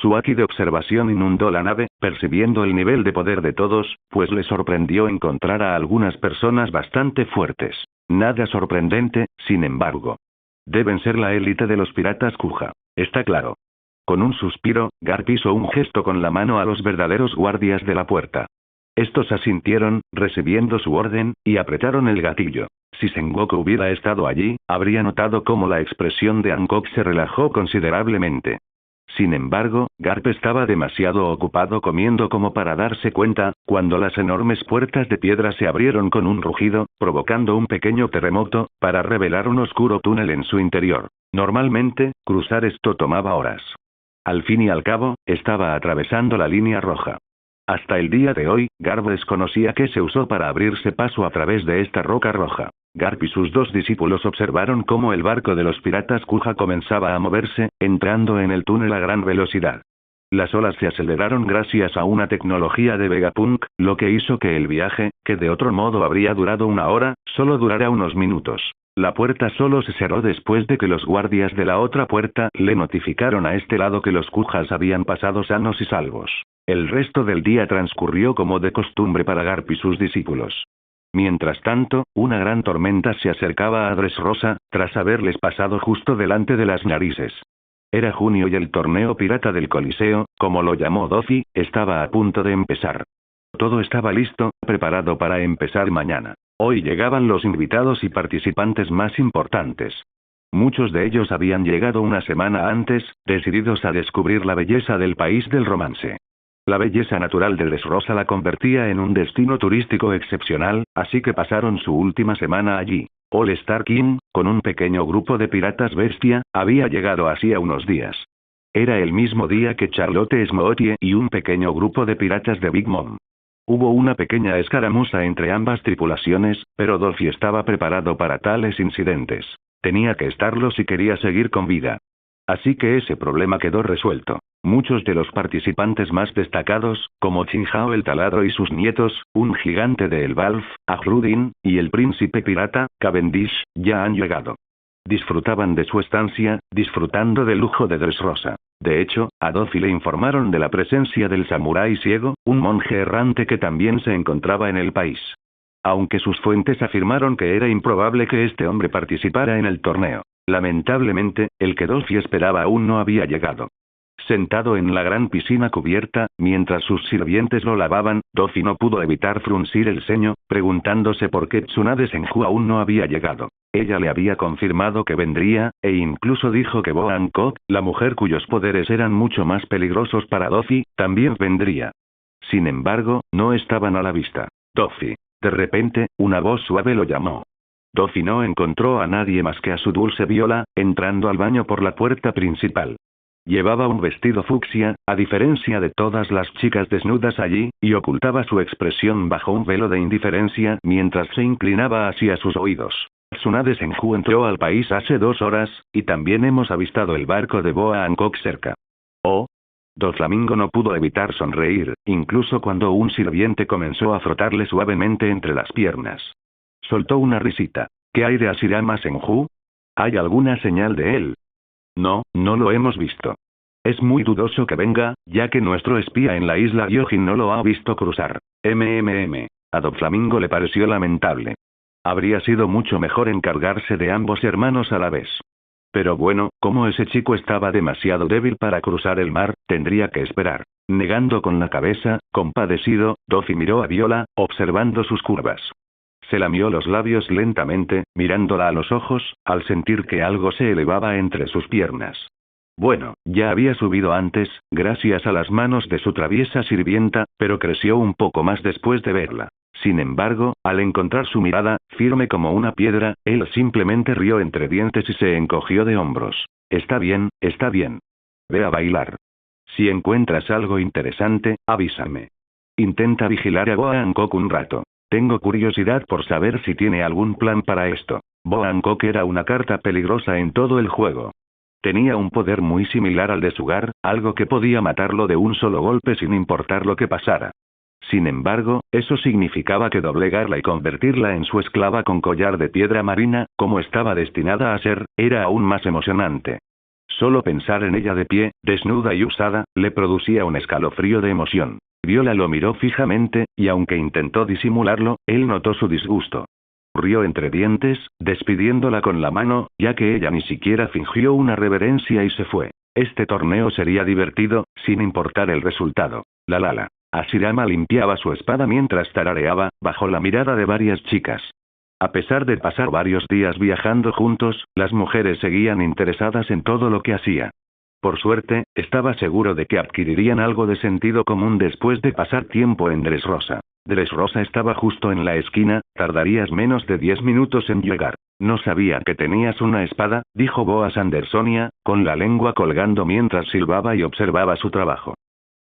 Su haki de observación inundó la nave, percibiendo el nivel de poder de todos, pues le sorprendió encontrar a algunas personas bastante fuertes. Nada sorprendente, sin embargo. Deben ser la élite de los piratas Kuja. Está claro. Con un suspiro, Garp hizo un gesto con la mano a los verdaderos guardias de la puerta. Estos asintieron, recibiendo su orden, y apretaron el gatillo. Si Sengoku hubiera estado allí, habría notado cómo la expresión de Hancock se relajó considerablemente. Sin embargo, Garp estaba demasiado ocupado comiendo como para darse cuenta, cuando las enormes puertas de piedra se abrieron con un rugido, provocando un pequeño terremoto, para revelar un oscuro túnel en su interior. Normalmente, cruzar esto tomaba horas. Al fin y al cabo, estaba atravesando la línea roja. Hasta el día de hoy, Garp desconocía qué se usó para abrirse paso a través de esta roca roja. Garp y sus dos discípulos observaron cómo el barco de los piratas Kuja comenzaba a moverse, entrando en el túnel a gran velocidad. Las olas se aceleraron gracias a una tecnología de Vegapunk, lo que hizo que el viaje, que de otro modo habría durado una hora, solo durara unos minutos. La puerta solo se cerró después de que los guardias de la otra puerta le notificaron a este lado que los Kujas habían pasado sanos y salvos. El resto del día transcurrió como de costumbre para Garp y sus discípulos. Mientras tanto, una gran tormenta se acercaba a Dressrosa, tras haberles pasado justo delante de las narices. Era junio y el torneo pirata del Coliseo, como lo llamó Doffy, estaba a punto de empezar. Todo estaba listo, preparado para empezar mañana. Hoy llegaban los invitados y participantes más importantes. Muchos de ellos habían llegado una semana antes, decididos a descubrir la belleza del país del romance. La belleza natural de Dressrosa la convertía en un destino turístico excepcional, así que pasaron su última semana allí. All Star King, con un pequeño grupo de piratas bestia, había llegado hacía unos días. Era el mismo día que Charlotte Smoothie y un pequeño grupo de piratas de Big Mom. Hubo una pequeña escaramuza entre ambas tripulaciones, pero Doffy estaba preparado para tales incidentes. Tenía que estarlo si quería seguir con vida. Así que ese problema quedó resuelto. Muchos de los participantes más destacados, como Chinhao el Taladro y sus nietos, un gigante de Elbaf, Ahrudin, y el príncipe pirata, Cavendish, ya han llegado. Disfrutaban de su estancia, disfrutando del lujo de Dressrosa. De hecho, a Doffy le informaron de la presencia del samurái ciego, un monje errante que también se encontraba en el país. Aunque sus fuentes afirmaron que era improbable que este hombre participara en el torneo. Lamentablemente, el que Doffy esperaba aún no había llegado. Sentado en la gran piscina cubierta, mientras sus sirvientes lo lavaban, Doffy no pudo evitar fruncir el ceño, preguntándose por qué Tsunade Senju aún no había llegado. Ella le había confirmado que vendría, e incluso dijo que Bo Hancock, la mujer cuyos poderes eran mucho más peligrosos para Doffy, también vendría. Sin embargo, no estaban a la vista. Doffy. De repente, una voz suave lo llamó. Doffy no encontró a nadie más que a su dulce Viola, entrando al baño por la puerta principal. Llevaba un vestido fucsia, a diferencia de todas las chicas desnudas allí, y ocultaba su expresión bajo un velo de indiferencia mientras se inclinaba hacia sus oídos. Tsunade Senju entró al país hace 2 horas, y también hemos avistado el barco de Boa Hancock cerca. Oh. Doflamingo no pudo evitar sonreír, incluso cuando un sirviente comenzó a frotarle suavemente entre las piernas. Soltó una risita. ¿Qué hay de Hashirama Senju? ¿Hay alguna señal de él? No, no lo hemos visto. Es muy dudoso que venga, ya que nuestro espía en la isla Gyojin no lo ha visto cruzar. A Doflamingo le pareció lamentable. Habría sido mucho mejor encargarse de ambos hermanos a la vez. Pero bueno, como ese chico estaba demasiado débil para cruzar el mar, tendría que esperar. Negando con la cabeza, compadecido, Doffy miró a Viola, observando sus curvas. Se lamió los labios lentamente, mirándola a los ojos, al sentir que algo se elevaba entre sus piernas. Bueno, ya había subido antes, gracias a las manos de su traviesa sirvienta, pero creció un poco más después de verla. Sin embargo, al encontrar su mirada, firme como una piedra, él simplemente rió entre dientes y se encogió de hombros. Está bien, está bien. Ve a bailar. Si encuentras algo interesante, avísame. Intenta vigilar a Boa Hancock un rato. Tengo curiosidad por saber si tiene algún plan para esto. Boa Hancock era una carta peligrosa en todo el juego. Tenía un poder muy similar al de Sugar, algo que podía matarlo de un solo golpe sin importar lo que pasara. Sin embargo, eso significaba que doblegarla y convertirla en su esclava con collar de piedra marina, como estaba destinada a ser, era aún más emocionante. Solo pensar en ella de pie, desnuda y usada, le producía un escalofrío de emoción. Viola lo miró fijamente, y aunque intentó disimularlo, él notó su disgusto. Rió entre dientes, despidiéndola con la mano, ya que ella ni siquiera fingió una reverencia y se fue. Este torneo sería divertido, sin importar el resultado. La. Hashirama limpiaba su espada mientras tarareaba, bajo la mirada de varias chicas. A pesar de pasar varios días viajando juntos, las mujeres seguían interesadas en todo lo que hacía. Por suerte, estaba seguro de que adquirirían algo de sentido común después de pasar tiempo en Dressrosa. Dressrosa estaba justo en la esquina, tardarías menos de 10 minutos en llegar. No sabía que tenías una espada, dijo Boaz Andersonia, con la lengua colgando mientras silbaba y observaba su trabajo.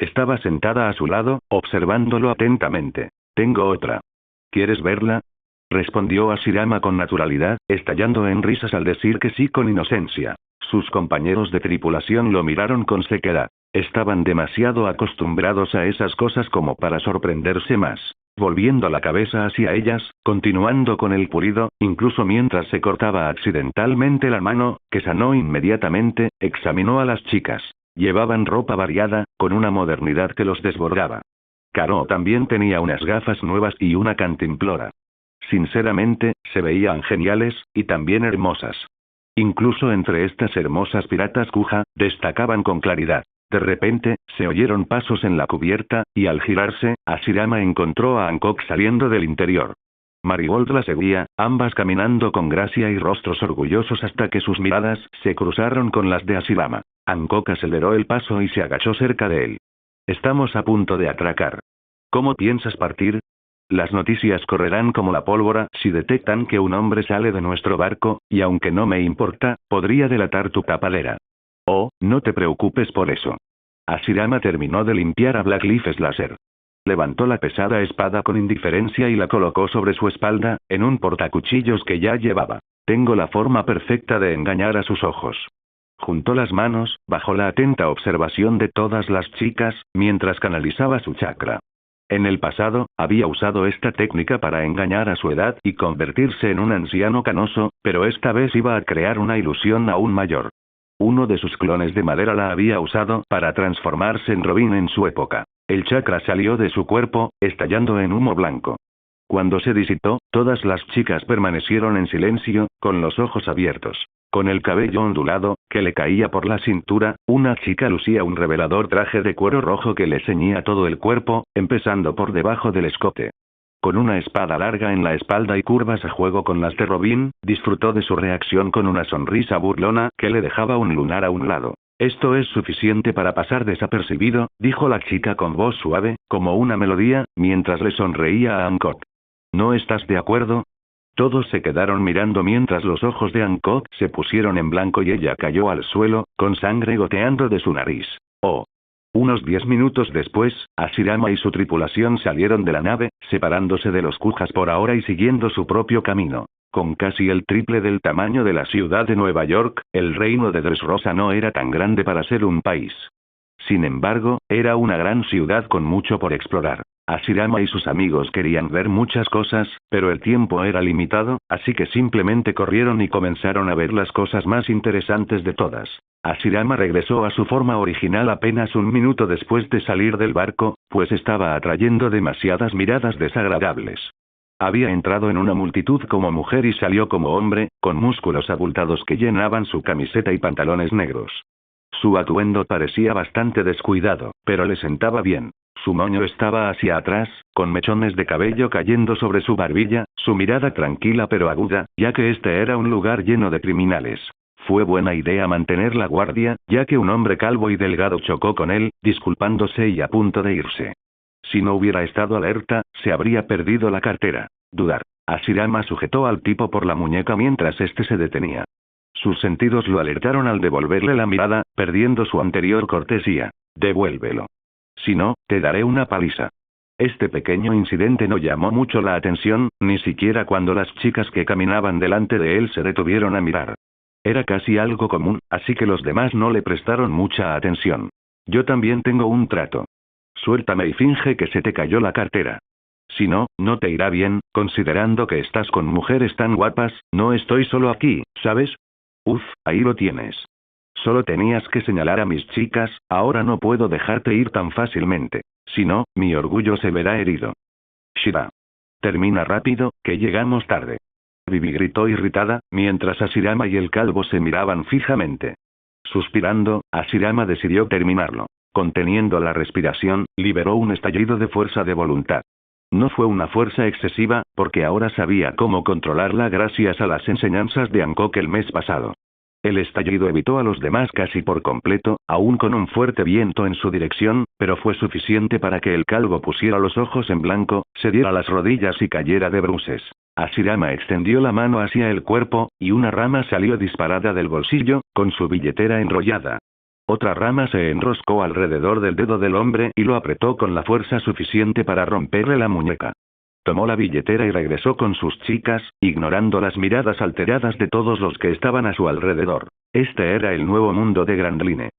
Estaba sentada a su lado, observándolo atentamente. Tengo otra. ¿Quieres verla? Respondió Hashirama con naturalidad, estallando en risas al decir que sí con inocencia. Sus compañeros de tripulación lo miraron con sequedad. Estaban demasiado acostumbrados a esas cosas como para sorprenderse más. Volviendo la cabeza hacia ellas, continuando con el pulido, incluso mientras se cortaba accidentalmente la mano, que sanó inmediatamente, examinó a las chicas. Llevaban ropa variada, con una modernidad que los desbordaba. Karo también tenía unas gafas nuevas y una cantimplora. Sinceramente, se veían geniales, y también hermosas. Incluso entre estas hermosas piratas Kuja, destacaban con claridad. De repente, se oyeron pasos en la cubierta, y al girarse, Hashirama encontró a Hancock saliendo del interior. Marigold la seguía, ambas caminando con gracia y rostros orgullosos hasta que sus miradas se cruzaron con las de Hashirama. Hancock aceleró el paso y se agachó cerca de él. Estamos a punto de atracar. ¿Cómo piensas partir? Las noticias correrán como la pólvora si detectan que un hombre sale de nuestro barco, y aunque no me importa, podría delatar tu tapadera. Oh, no te preocupes por eso. Hashirama terminó de limpiar a Blackleaf Slasher. Levantó la pesada espada con indiferencia y la colocó sobre su espalda, en un portacuchillos que ya llevaba. Tengo la forma perfecta de engañar a sus ojos. Juntó las manos, bajo la atenta observación de todas las chicas, mientras canalizaba su chakra. En el pasado, había usado esta técnica para engañar a su edad y convertirse en un anciano canoso, pero esta vez iba a crear una ilusión aún mayor. Uno de sus clones de madera la había usado para transformarse en Robin en su época. El chakra salió de su cuerpo, estallando en humo blanco. Cuando se disipó, todas las chicas permanecieron en silencio, con los ojos abiertos. Con el cabello ondulado, que le caía por la cintura, una chica lucía un revelador traje de cuero rojo que le ceñía todo el cuerpo, empezando por debajo del escote. Con una espada larga en la espalda y curvas a juego con las de Robin, disfrutó de su reacción con una sonrisa burlona que le dejaba un lunar a un lado. Esto es suficiente para pasar desapercibido, dijo la chica con voz suave, como una melodía, mientras le sonreía a Hancock. ¿No estás de acuerdo? Todos se quedaron mirando mientras los ojos de Hancock se pusieron en blanco y ella cayó al suelo, con sangre goteando de su nariz. Oh. Unos 10 minutos después, Hashirama y su tripulación salieron de la nave, separándose de los Kujas por ahora y siguiendo su propio camino. Con casi el triple del tamaño de la ciudad de Nueva York, el reino de Dressrosa no era tan grande para ser un país. Sin embargo, era una gran ciudad con mucho por explorar. Hashirama y sus amigos querían ver muchas cosas, pero el tiempo era limitado, así que simplemente corrieron y comenzaron a ver las cosas más interesantes de todas. Hashirama regresó a su forma original apenas un minuto después de salir del barco, pues estaba atrayendo demasiadas miradas desagradables. Había entrado en una multitud como mujer y salió como hombre, con músculos abultados que llenaban su camiseta y pantalones negros. Su atuendo parecía bastante descuidado, pero le sentaba bien. Su moño estaba hacia atrás, con mechones de cabello cayendo sobre su barbilla, su mirada tranquila pero aguda, ya que este era un lugar lleno de criminales. Fue buena idea mantener la guardia, ya que un hombre calvo y delgado chocó con él, disculpándose y a punto de irse. Si no hubiera estado alerta, se habría perdido la cartera. Dudar. Hashirama sujetó al tipo por la muñeca mientras este se detenía. Sus sentidos lo alertaron al devolverle la mirada, perdiendo su anterior cortesía. Devuélvelo. Si no, te daré una paliza. Este pequeño incidente no llamó mucho la atención, ni siquiera cuando las chicas que caminaban delante de él se detuvieron a mirar. Era casi algo común, así que los demás no le prestaron mucha atención. Yo también tengo un trato. suéltame y finge que se te cayó la cartera. Si no, no te irá bien, considerando que estás con mujeres tan guapas, no estoy solo aquí, ¿sabes? Uf, ahí lo tienes. Solo tenías que señalar a mis chicas, ahora no puedo dejarte ir tan fácilmente. Si no, mi orgullo se verá herido. Shira. Termina rápido, que llegamos tarde. Vivi gritó irritada, mientras Ashirama y el calvo se miraban fijamente. Suspirando, Ashirama decidió terminarlo. Conteniendo la respiración, liberó un estallido de fuerza de voluntad. No fue una fuerza excesiva, porque ahora sabía cómo controlarla gracias a las enseñanzas de Hancock el mes pasado. El estallido evitó a los demás casi por completo, aún con un fuerte viento en su dirección, pero fue suficiente para que el calvo pusiera los ojos en blanco, se diera las rodillas y cayera de bruces. Ashirama extendió la mano hacia el cuerpo, y una rama salió disparada del bolsillo, con su billetera enrollada. Otra rama se enroscó alrededor del dedo del hombre y lo apretó con la fuerza suficiente para romperle la muñeca. Tomó la billetera y regresó con sus chicas, ignorando las miradas alteradas de todos los que estaban a su alrededor. Este era el nuevo mundo de Grandline.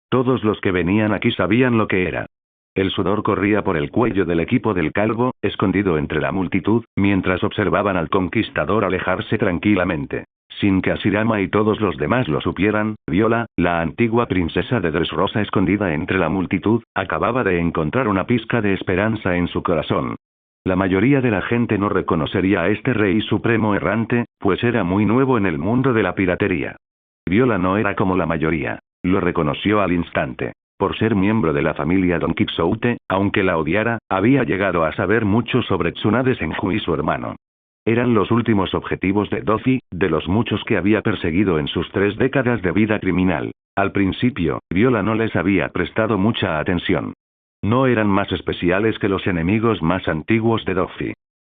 Todos los que venían aquí sabían lo que era. El sudor corría por el cuello del equipo del calvo, escondido entre la multitud, mientras observaban al conquistador alejarse tranquilamente. Sin que Ashirama y todos los demás lo supieran, Viola, la antigua princesa de Dressrosa escondida entre la multitud, acababa de encontrar una pizca de esperanza en su corazón. La mayoría de la gente no reconocería a este rey supremo errante, pues era muy nuevo en el mundo de la piratería. Viola no era como la mayoría. Lo reconoció al instante. Por ser miembro de la familia Don Quixote, aunque la odiara, había llegado a saber mucho sobre Tsunade Senju y su hermano. Eran los últimos objetivos de Doffy, de los muchos que había perseguido en sus 3 décadas de vida criminal. Al principio, Viola no les había prestado mucha atención. No eran más especiales que los enemigos más antiguos de Doffy.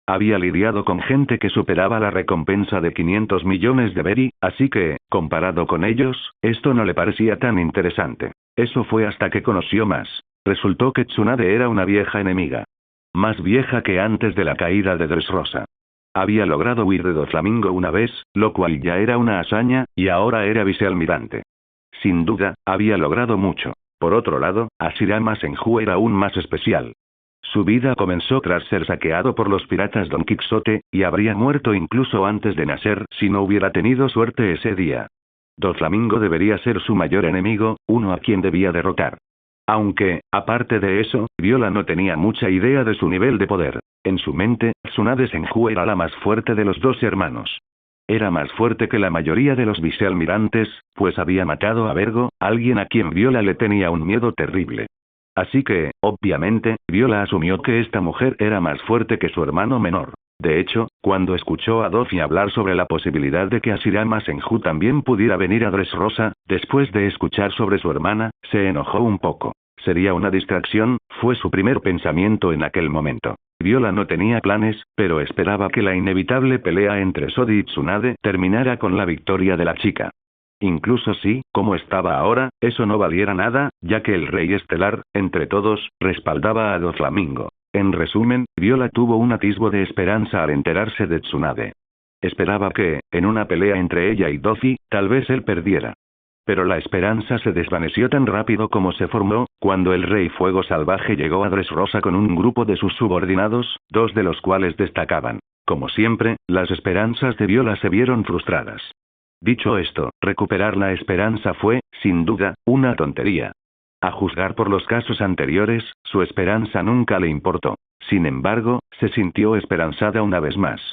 Había lidiado con gente que superaba la recompensa de 500 millones de Beri, así que, comparado con ellos, esto no le parecía tan interesante. Eso fue hasta que conoció más. Resultó que Tsunade era una vieja enemiga. Más vieja que antes de la caída de Dressrosa. Había logrado huir de Doflamingo una vez, lo cual ya era una hazaña, y ahora era vicealmirante. Sin duda, había logrado mucho. Por otro lado, Ashirama Senju era aún más especial. Su vida comenzó tras ser saqueado por los piratas Don Quixote, y habría muerto incluso antes de nacer si no hubiera tenido suerte ese día. Doflamingo debería ser su mayor enemigo, uno a quien debía derrotar. Aunque, aparte de eso, Viola no tenía mucha idea de su nivel de poder. En su mente, Tsunade Senju era la más fuerte de los 2 hermanos. Era más fuerte que la mayoría de los vicealmirantes, pues había matado a Vergo, alguien a quien Viola le tenía un miedo terrible. Así que, obviamente, Viola asumió que esta mujer era más fuerte que su hermano menor. De hecho, cuando escuchó a Doffy hablar sobre la posibilidad de que Ashirama Senju también pudiera venir a Dressrosa, después de escuchar sobre su hermana, se enojó un poco. Sería una distracción, fue su primer pensamiento en aquel momento. Viola no tenía planes, pero esperaba que la inevitable pelea entre Sodi y Tsunade terminara con la victoria de la chica. Incluso si, como estaba ahora, eso no valiera nada, ya que el rey estelar, entre todos, respaldaba a Doflamingo. En resumen, Viola tuvo un atisbo de esperanza al enterarse de Tsunade. Esperaba que, en una pelea entre ella y Doffy, tal vez él perdiera. Pero la esperanza se desvaneció tan rápido como se formó, cuando el rey Fuego Salvaje llegó a Dressrosa con un grupo de sus subordinados, 2 de los cuales destacaban. Como siempre, las esperanzas de Viola se vieron frustradas. Dicho esto, recuperar la esperanza fue, sin duda, una tontería. A juzgar por los casos anteriores, su esperanza nunca le importó. Sin embargo, se sintió esperanzada una vez más.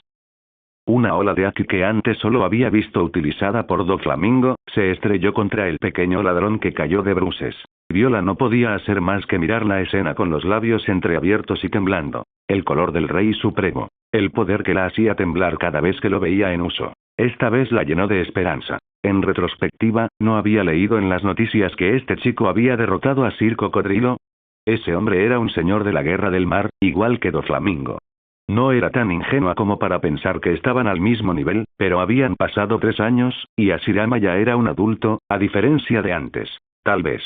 Una ola de haki que antes solo había visto utilizada por Doflamingo, se estrelló contra el pequeño ladrón que cayó de bruces. Viola no podía hacer más que mirar la escena con los labios entreabiertos y temblando. El color del Rey Supremo. El poder que la hacía temblar cada vez que lo veía en uso. Esta vez la llenó de esperanza. En retrospectiva, ¿no había leído en las noticias que este chico había derrotado a Sir Cocodrilo? Ese hombre era un señor de la Guerra del Mar, igual que Doflamingo. No era tan ingenua como para pensar que estaban al mismo nivel, pero habían pasado 3 años, y Ashirama ya era un adulto, a diferencia de antes. Tal vez.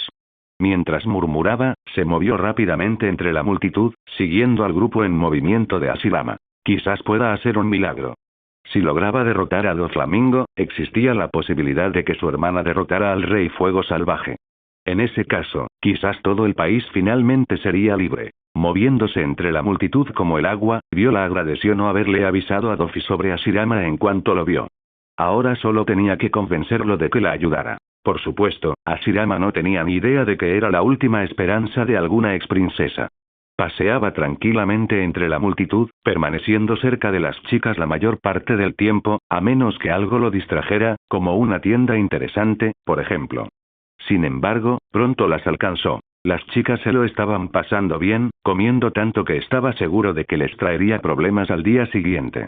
Mientras murmuraba, se movió rápidamente entre la multitud, siguiendo al grupo en movimiento de Ashirama. Quizás pueda hacer un milagro. Si lograba derrotar a Doflamingo, existía la posibilidad de que su hermana derrotara al Rey Fuego Salvaje. En ese caso, quizás todo el país finalmente sería libre. Moviéndose entre la multitud como el agua, Viola agradeció no haberle avisado a Doffy sobre Ashirama en cuanto lo vio. Ahora solo tenía que convencerlo de que la ayudara. Por supuesto, Ashirama no tenía ni idea de que era la última esperanza de alguna exprincesa. Paseaba tranquilamente entre la multitud, permaneciendo cerca de las chicas la mayor parte del tiempo, a menos que algo lo distrajera, como una tienda interesante, por ejemplo. Sin embargo, pronto las alcanzó. Las chicas se lo estaban pasando bien, comiendo tanto que estaba seguro de que les traería problemas al día siguiente.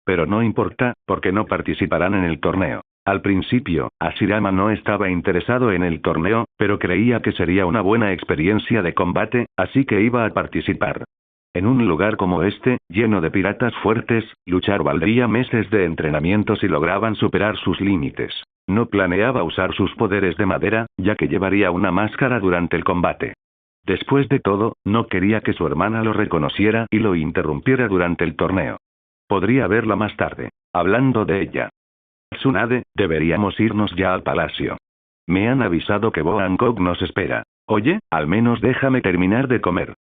Pero no importa, porque no participarán en el torneo. Al principio, Ashirama no estaba interesado en el torneo, pero creía que sería una buena experiencia de combate, así que iba a participar. En un lugar como este, lleno de piratas fuertes, luchar valdría meses de entrenamiento si lograban superar sus límites. No planeaba usar sus poderes de madera, ya que llevaría una máscara durante el combate. Después de todo, no quería que su hermana lo reconociera y lo interrumpiera durante el torneo. Podría verla más tarde. Hablando de ella. Tsunade, deberíamos irnos ya al palacio. Me han avisado que Bo Hancock nos espera. Oye, al menos déjame terminar de comer.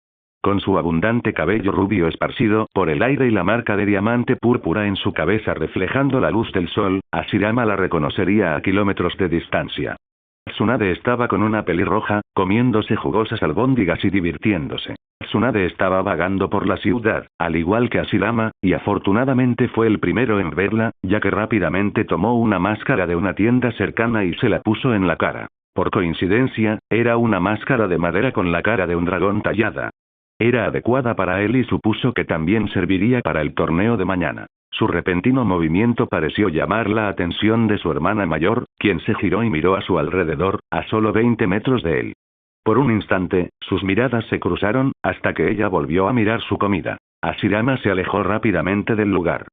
Con su abundante cabello rubio esparcido por el aire y la marca de diamante púrpura en su cabeza reflejando la luz del sol, Ashirama la reconocería a kilómetros de distancia. Tsunade estaba con una pelirroja, comiéndose jugosas albóndigas y divirtiéndose. Tsunade estaba vagando por la ciudad, al igual que Ashirama, y afortunadamente fue el primero en verla, ya que rápidamente tomó una máscara de una tienda cercana y se la puso en la cara. Por coincidencia, era una máscara de madera con la cara de un dragón tallada. Era adecuada para él y supuso que también serviría para el torneo de mañana. Su repentino movimiento pareció llamar la atención de su hermana mayor, quien se giró y miró a su alrededor, a solo 20 metros de él. Por un instante, sus miradas se cruzaron, hasta que ella volvió a mirar su comida. Ashirama se alejó rápidamente del lugar.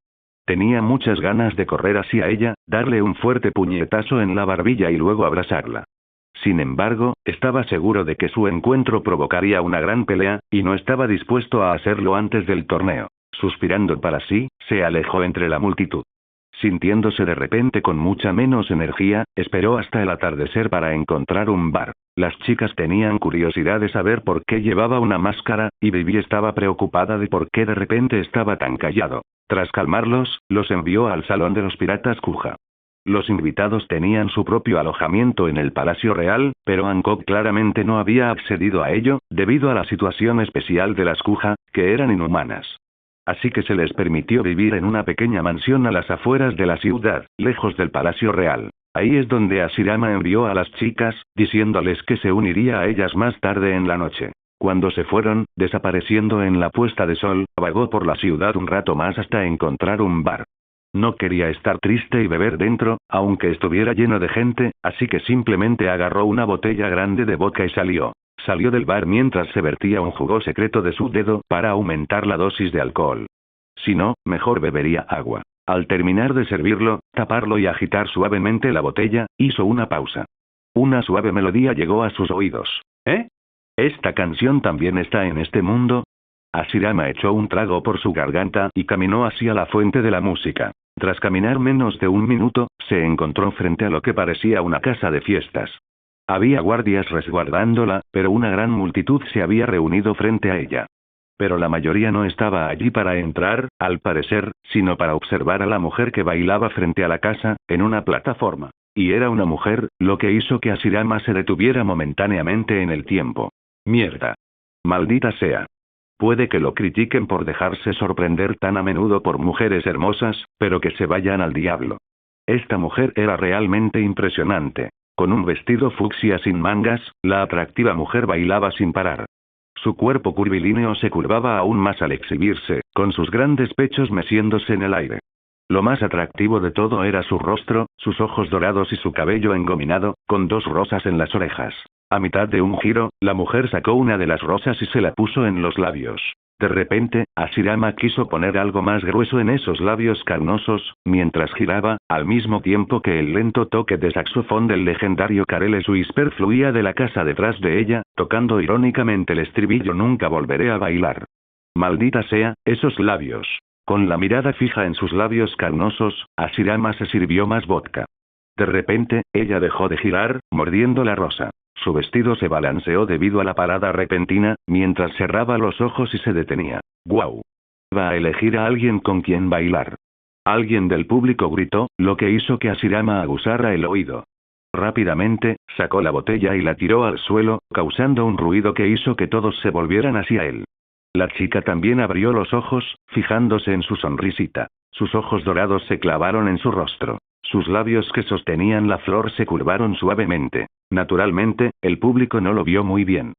Tenía muchas ganas de correr hacia ella, darle un fuerte puñetazo en la barbilla y luego abrazarla. Sin embargo, estaba seguro de que su encuentro provocaría una gran pelea, y no estaba dispuesto a hacerlo antes del torneo. Suspirando para sí, se alejó entre la multitud. Sintiéndose de repente con mucha menos energía, esperó hasta el atardecer para encontrar un bar. Las chicas tenían curiosidad de saber por qué llevaba una máscara, y Vivi estaba preocupada de por qué de repente estaba tan callado. Tras calmarlos, los envió al salón de los piratas Kuja. Los invitados tenían su propio alojamiento en el Palacio Real, pero Hancock claramente no había accedido a ello, debido a la situación especial de las Kuja, que eran inhumanas. Así que se les permitió vivir en una pequeña mansión a las afueras de la ciudad, lejos del Palacio Real. Ahí es donde Ashirama envió a las chicas, diciéndoles que se uniría a ellas más tarde en la noche. Cuando se fueron, desapareciendo en la puesta de sol, vagó por la ciudad un rato más hasta encontrar un bar. No quería estar triste y beber dentro, aunque estuviera lleno de gente, así que simplemente agarró una botella grande de vodka y salió. Salió del bar mientras se vertía un jugo secreto de su dedo para aumentar la dosis de alcohol. Si no, mejor bebería agua. Al terminar de servirlo, taparlo y agitar suavemente la botella, hizo una pausa. Una suave melodía llegó a sus oídos. ¿Eh? ¿Esta canción también está en este mundo? Ashirama echó un trago por su garganta y caminó hacia la fuente de la música. Tras caminar menos de un minuto, se encontró frente a lo que parecía una casa de fiestas. Había guardias resguardándola, pero una gran multitud se había reunido frente a ella. Pero la mayoría no estaba allí para entrar, al parecer, sino para observar a la mujer que bailaba frente a la casa, en una plataforma. Y era una mujer, lo que hizo que Ashirama se detuviera momentáneamente en el tiempo. ¡Mierda! ¡Maldita sea! Puede que lo critiquen por dejarse sorprender tan a menudo por mujeres hermosas, pero que se vayan al diablo. Esta mujer era realmente impresionante. Con un vestido fucsia sin mangas, la atractiva mujer bailaba sin parar. Su cuerpo curvilíneo se curvaba aún más al exhibirse, con sus grandes pechos meciéndose en el aire. Lo más atractivo de todo era su rostro, sus ojos dorados y su cabello engominado, con 2 rosas en las orejas. A mitad de un giro, la mujer sacó una de las rosas y se la puso en los labios. De repente, Ashirama quiso poner algo más grueso en esos labios carnosos, mientras giraba, al mismo tiempo que el lento toque de saxofón del legendario Careless Whisper fluía de la casa detrás de ella, tocando irónicamente el estribillo Nunca volveré a bailar. Maldita sea, esos labios. Con la mirada fija en sus labios carnosos, Ashirama se sirvió más vodka. De repente, ella dejó de girar, mordiendo la rosa. Su vestido se balanceó debido a la parada repentina, mientras cerraba los ojos y se detenía. ¡Guau! Va a elegir a alguien con quien bailar. Alguien del público gritó, lo que hizo que Hashirama aguzara el oído. Rápidamente, sacó la botella y la tiró al suelo, causando un ruido que hizo que todos se volvieran hacia él. La chica también abrió los ojos, fijándose en su sonrisita. Sus ojos dorados se clavaron en su rostro. Sus labios que sostenían la flor se curvaron suavemente. Naturalmente, el público no lo vio muy bien.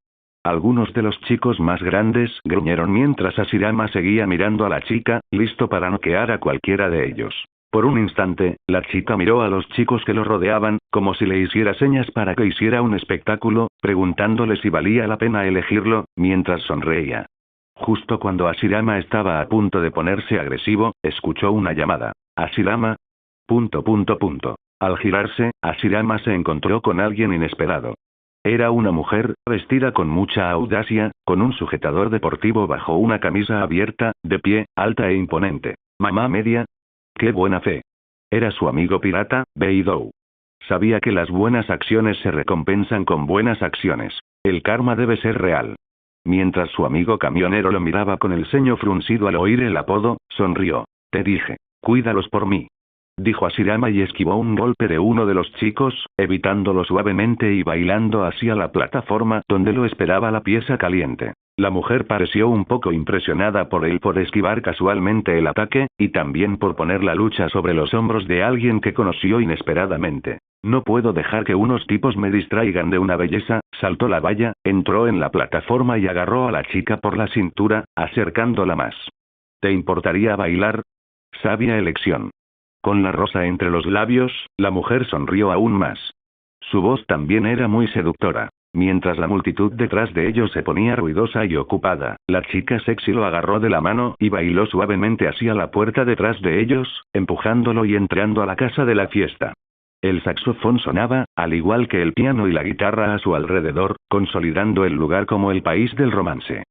Algunos de los chicos más grandes gruñeron mientras Hashirama seguía mirando a la chica, listo para noquear a cualquiera de ellos. Por un instante, la chica miró a los chicos que lo rodeaban, como si le hiciera señas para que hiciera un espectáculo, preguntándole si valía la pena elegirlo, mientras sonreía. Justo cuando Hashirama estaba a punto de ponerse agresivo, escuchó una llamada. «Hashirama». Al girarse, Hashirama se encontró con alguien inesperado. Era una mujer, vestida con mucha audacia, con un sujetador deportivo bajo una camisa abierta, de pie, alta e imponente. ¿Mamá media? ¡Qué buena fe! Era su amigo pirata, Beidou. Sabía que las buenas acciones se recompensan con buenas acciones. El karma debe ser real. Mientras su amigo camionero lo miraba con el ceño fruncido al oír el apodo, sonrió. «Te dije, cuídalos por mí», dijo Hashirama y esquivó un golpe de uno de los chicos, evitándolo suavemente y bailando hacia la plataforma donde lo esperaba la pieza caliente. La mujer pareció un poco impresionada por él por esquivar casualmente el ataque, y también por poner la lucha sobre los hombros de alguien que conoció inesperadamente. «No puedo dejar que unos tipos me distraigan de una belleza», saltó la valla, entró en la plataforma y agarró a la chica por la cintura, acercándola más. «¿Te importaría bailar?» Sabia elección. Con la rosa entre los labios, la mujer sonrió aún más. Su voz también era muy seductora. Mientras la multitud detrás de ellos se ponía ruidosa y ocupada, la chica sexy lo agarró de la mano y bailó suavemente hacia la puerta detrás de ellos, empujándolo y entrando a la casa de la fiesta. El saxofón sonaba, al igual que el piano y la guitarra a su alrededor, consolidando el lugar como el país del romance.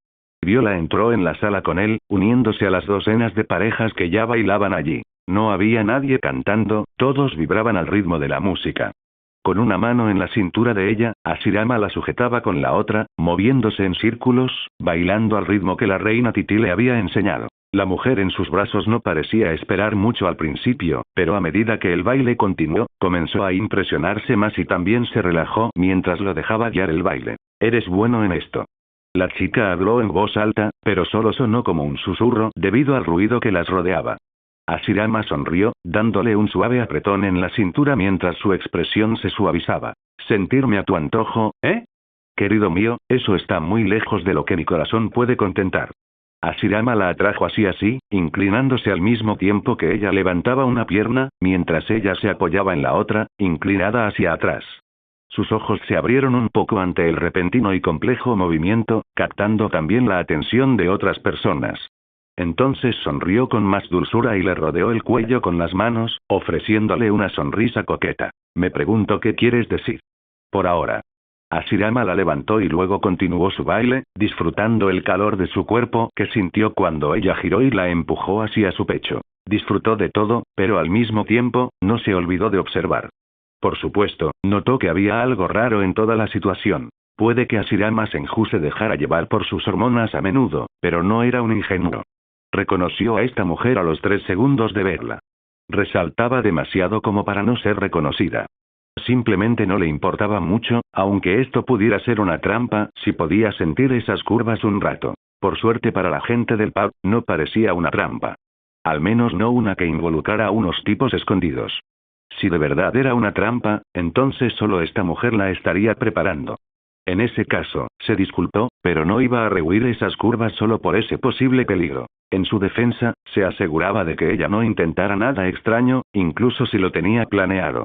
Viola entró en la sala con él, uniéndose a las docenas de parejas que ya bailaban allí. No había nadie cantando, todos vibraban al ritmo de la música. Con una mano en la cintura de ella, Hashirama la sujetaba con la otra, moviéndose en círculos, bailando al ritmo que la reina Titi le había enseñado. La mujer en sus brazos no parecía esperar mucho al principio, pero a medida que el baile continuó, comenzó a impresionarse más y también se relajó mientras lo dejaba guiar el baile. «Eres bueno en esto». La chica habló en voz alta, pero solo sonó como un susurro debido al ruido que las rodeaba. Hashirama sonrió, dándole un suave apretón en la cintura mientras su expresión se suavizaba. «¿Sentirme a tu antojo, eh? Querido mío, eso está muy lejos de lo que mi corazón puede contentar». Hashirama la atrajo así, inclinándose al mismo tiempo que ella levantaba una pierna, mientras ella se apoyaba en la otra, inclinada hacia atrás. Sus ojos se abrieron un poco ante el repentino y complejo movimiento, captando también la atención de otras personas. Entonces sonrió con más dulzura y le rodeó el cuello con las manos, ofreciéndole una sonrisa coqueta. «Me pregunto qué quieres decir». «Por ahora». Hashirama la levantó y luego continuó su baile, disfrutando el calor de su cuerpo que sintió cuando ella giró y la empujó hacia su pecho. Disfrutó de todo, pero al mismo tiempo, no se olvidó de observar. Por supuesto, notó que había algo raro en toda la situación. Puede que Hashirama Senju se dejara llevar por sus hormonas a menudo, pero no era un ingenuo. Reconoció a esta mujer a los 3 segundos de verla. Resaltaba demasiado como para no ser reconocida. Simplemente no le importaba mucho, aunque esto pudiera ser una trampa, si podía sentir esas curvas un rato. Por suerte para la gente del pub, no parecía una trampa. Al menos no una que involucrara a unos tipos escondidos. Si de verdad era una trampa, entonces solo esta mujer la estaría preparando. En ese caso, se disculpó, pero no iba a rehuir esas curvas solo por ese posible peligro. En su defensa, se aseguraba de que ella no intentara nada extraño, incluso si lo tenía planeado.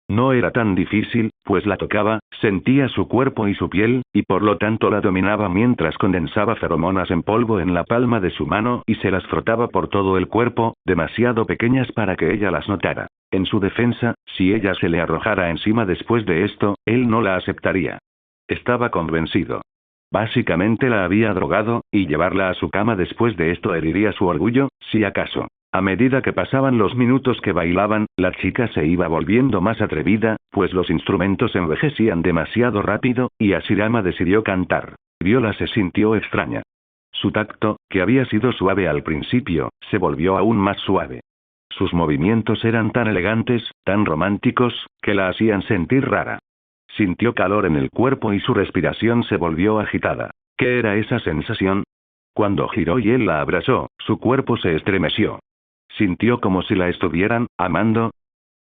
No era tan difícil, pues la tocaba, sentía su cuerpo y su piel, y por lo tanto la dominaba mientras condensaba feromonas en polvo en la palma de su mano y se las frotaba por todo el cuerpo, demasiado pequeñas para que ella las notara. En su defensa, si ella se le arrojara encima después de esto, él no la aceptaría. Estaba convencido. Básicamente la había drogado, y llevarla a su cama después de esto heriría su orgullo, si acaso. A medida que pasaban los minutos que bailaban, la chica se iba volviendo más atrevida, pues los instrumentos envejecían demasiado rápido, y Hashirama decidió cantar. Viola se sintió extraña. Su tacto, que había sido suave al principio, se volvió aún más suave. Sus movimientos eran tan elegantes, tan románticos, que la hacían sentir rara. Sintió calor en el cuerpo y su respiración se volvió agitada. ¿Qué era esa sensación? Cuando giró y él la abrazó, su cuerpo se estremeció. Sintió como si la estuvieran amando.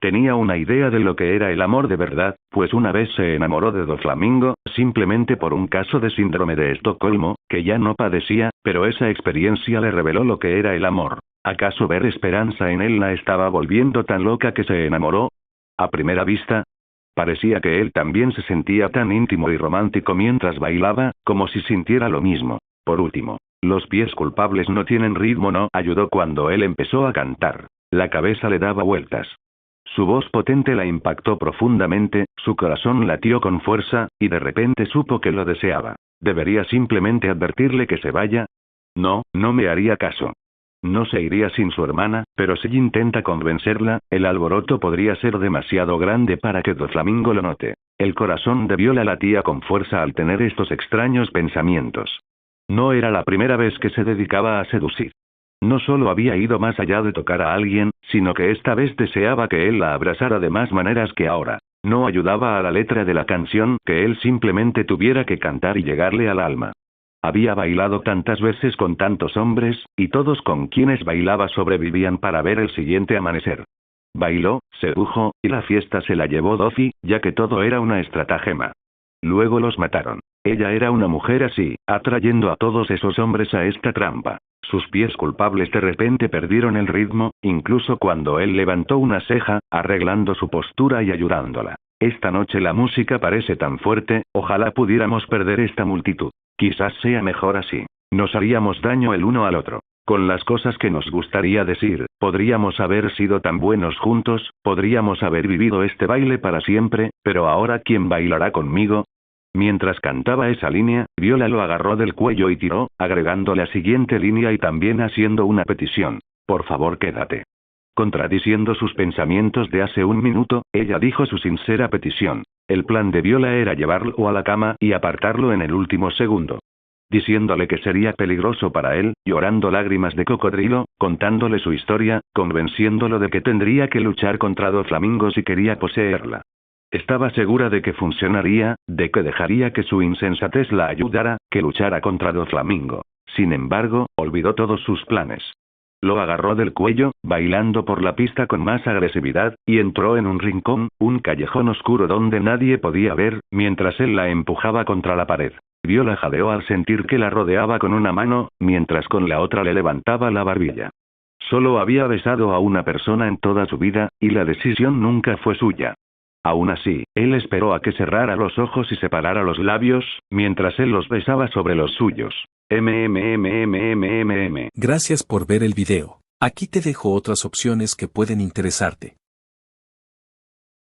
Tenía una idea de lo que era el amor de verdad, pues una vez se enamoró de Doflamingo, simplemente por un caso de síndrome de Estocolmo, que ya no padecía, pero esa experiencia le reveló lo que era el amor. ¿Acaso ver esperanza en él la estaba volviendo tan loca que se enamoró? A primera vista, parecía que él también se sentía tan íntimo y romántico mientras bailaba, como si sintiera lo mismo. Por último, los pies culpables no tienen ritmo, no ayudó cuando él empezó a cantar. La cabeza le daba vueltas. Su voz potente la impactó profundamente, su corazón latió con fuerza, y de repente supo que lo deseaba. ¿Debería simplemente advertirle que se vaya? No, no me haría caso. No se iría sin su hermana, pero si intenta convencerla, el alboroto podría ser demasiado grande para que Doflamingo lo note. El corazón de Viola latía con fuerza al tener estos extraños pensamientos. No era la primera vez que se dedicaba a seducir. No solo había ido más allá de tocar a alguien, sino que esta vez deseaba que él la abrazara de más maneras que ahora. No ayudaba a la letra de la canción que él simplemente tuviera que cantar y llegarle al alma. Había bailado tantas veces con tantos hombres, y todos con quienes bailaba sobrevivían para ver el siguiente amanecer. Bailó, sedujo, y la fiesta se la llevó Dofi, ya que todo era una estratagema. Luego los mataron. Ella era una mujer así, atrayendo a todos esos hombres a esta trampa. Sus pies culpables de repente perdieron el ritmo, incluso cuando él levantó una ceja, arreglando su postura y ayudándola. Esta noche la música parece tan fuerte, ojalá pudiéramos perder esta multitud. Quizás sea mejor así. Nos haríamos daño el uno al otro. Con las cosas que nos gustaría decir, podríamos haber sido tan buenos juntos, podríamos haber vivido este baile para siempre, pero ahora ¿quién bailará conmigo? Mientras cantaba esa línea, Viola lo agarró del cuello y tiró, agregando la siguiente línea y también haciendo una petición. Por favor, quédate. Contradiciendo sus pensamientos de hace un minuto, ella dijo su sincera petición. El plan de Viola era llevarlo a la cama y apartarlo en el último segundo. Diciéndole que sería peligroso para él, llorando lágrimas de cocodrilo, contándole su historia, convenciéndolo de que tendría que luchar contra Doflamingo si quería poseerla. Estaba segura de que funcionaría, de que dejaría que su insensatez la ayudara, que luchara contra Doflamingo. Sin embargo, olvidó todos sus planes. Lo agarró del cuello, bailando por la pista con más agresividad, y entró en un rincón, un callejón oscuro donde nadie podía ver, mientras él la empujaba contra la pared. Viola jadeó al sentir que la rodeaba con una mano, mientras con la otra le levantaba la barbilla. Solo había besado a una persona en toda su vida, y la decisión nunca fue suya. Aún así, él esperó a que cerrara los ojos y separara los labios, mientras él los besaba sobre los suyos. Gracias por ver el video. Aquí te dejo otras opciones que pueden interesarte.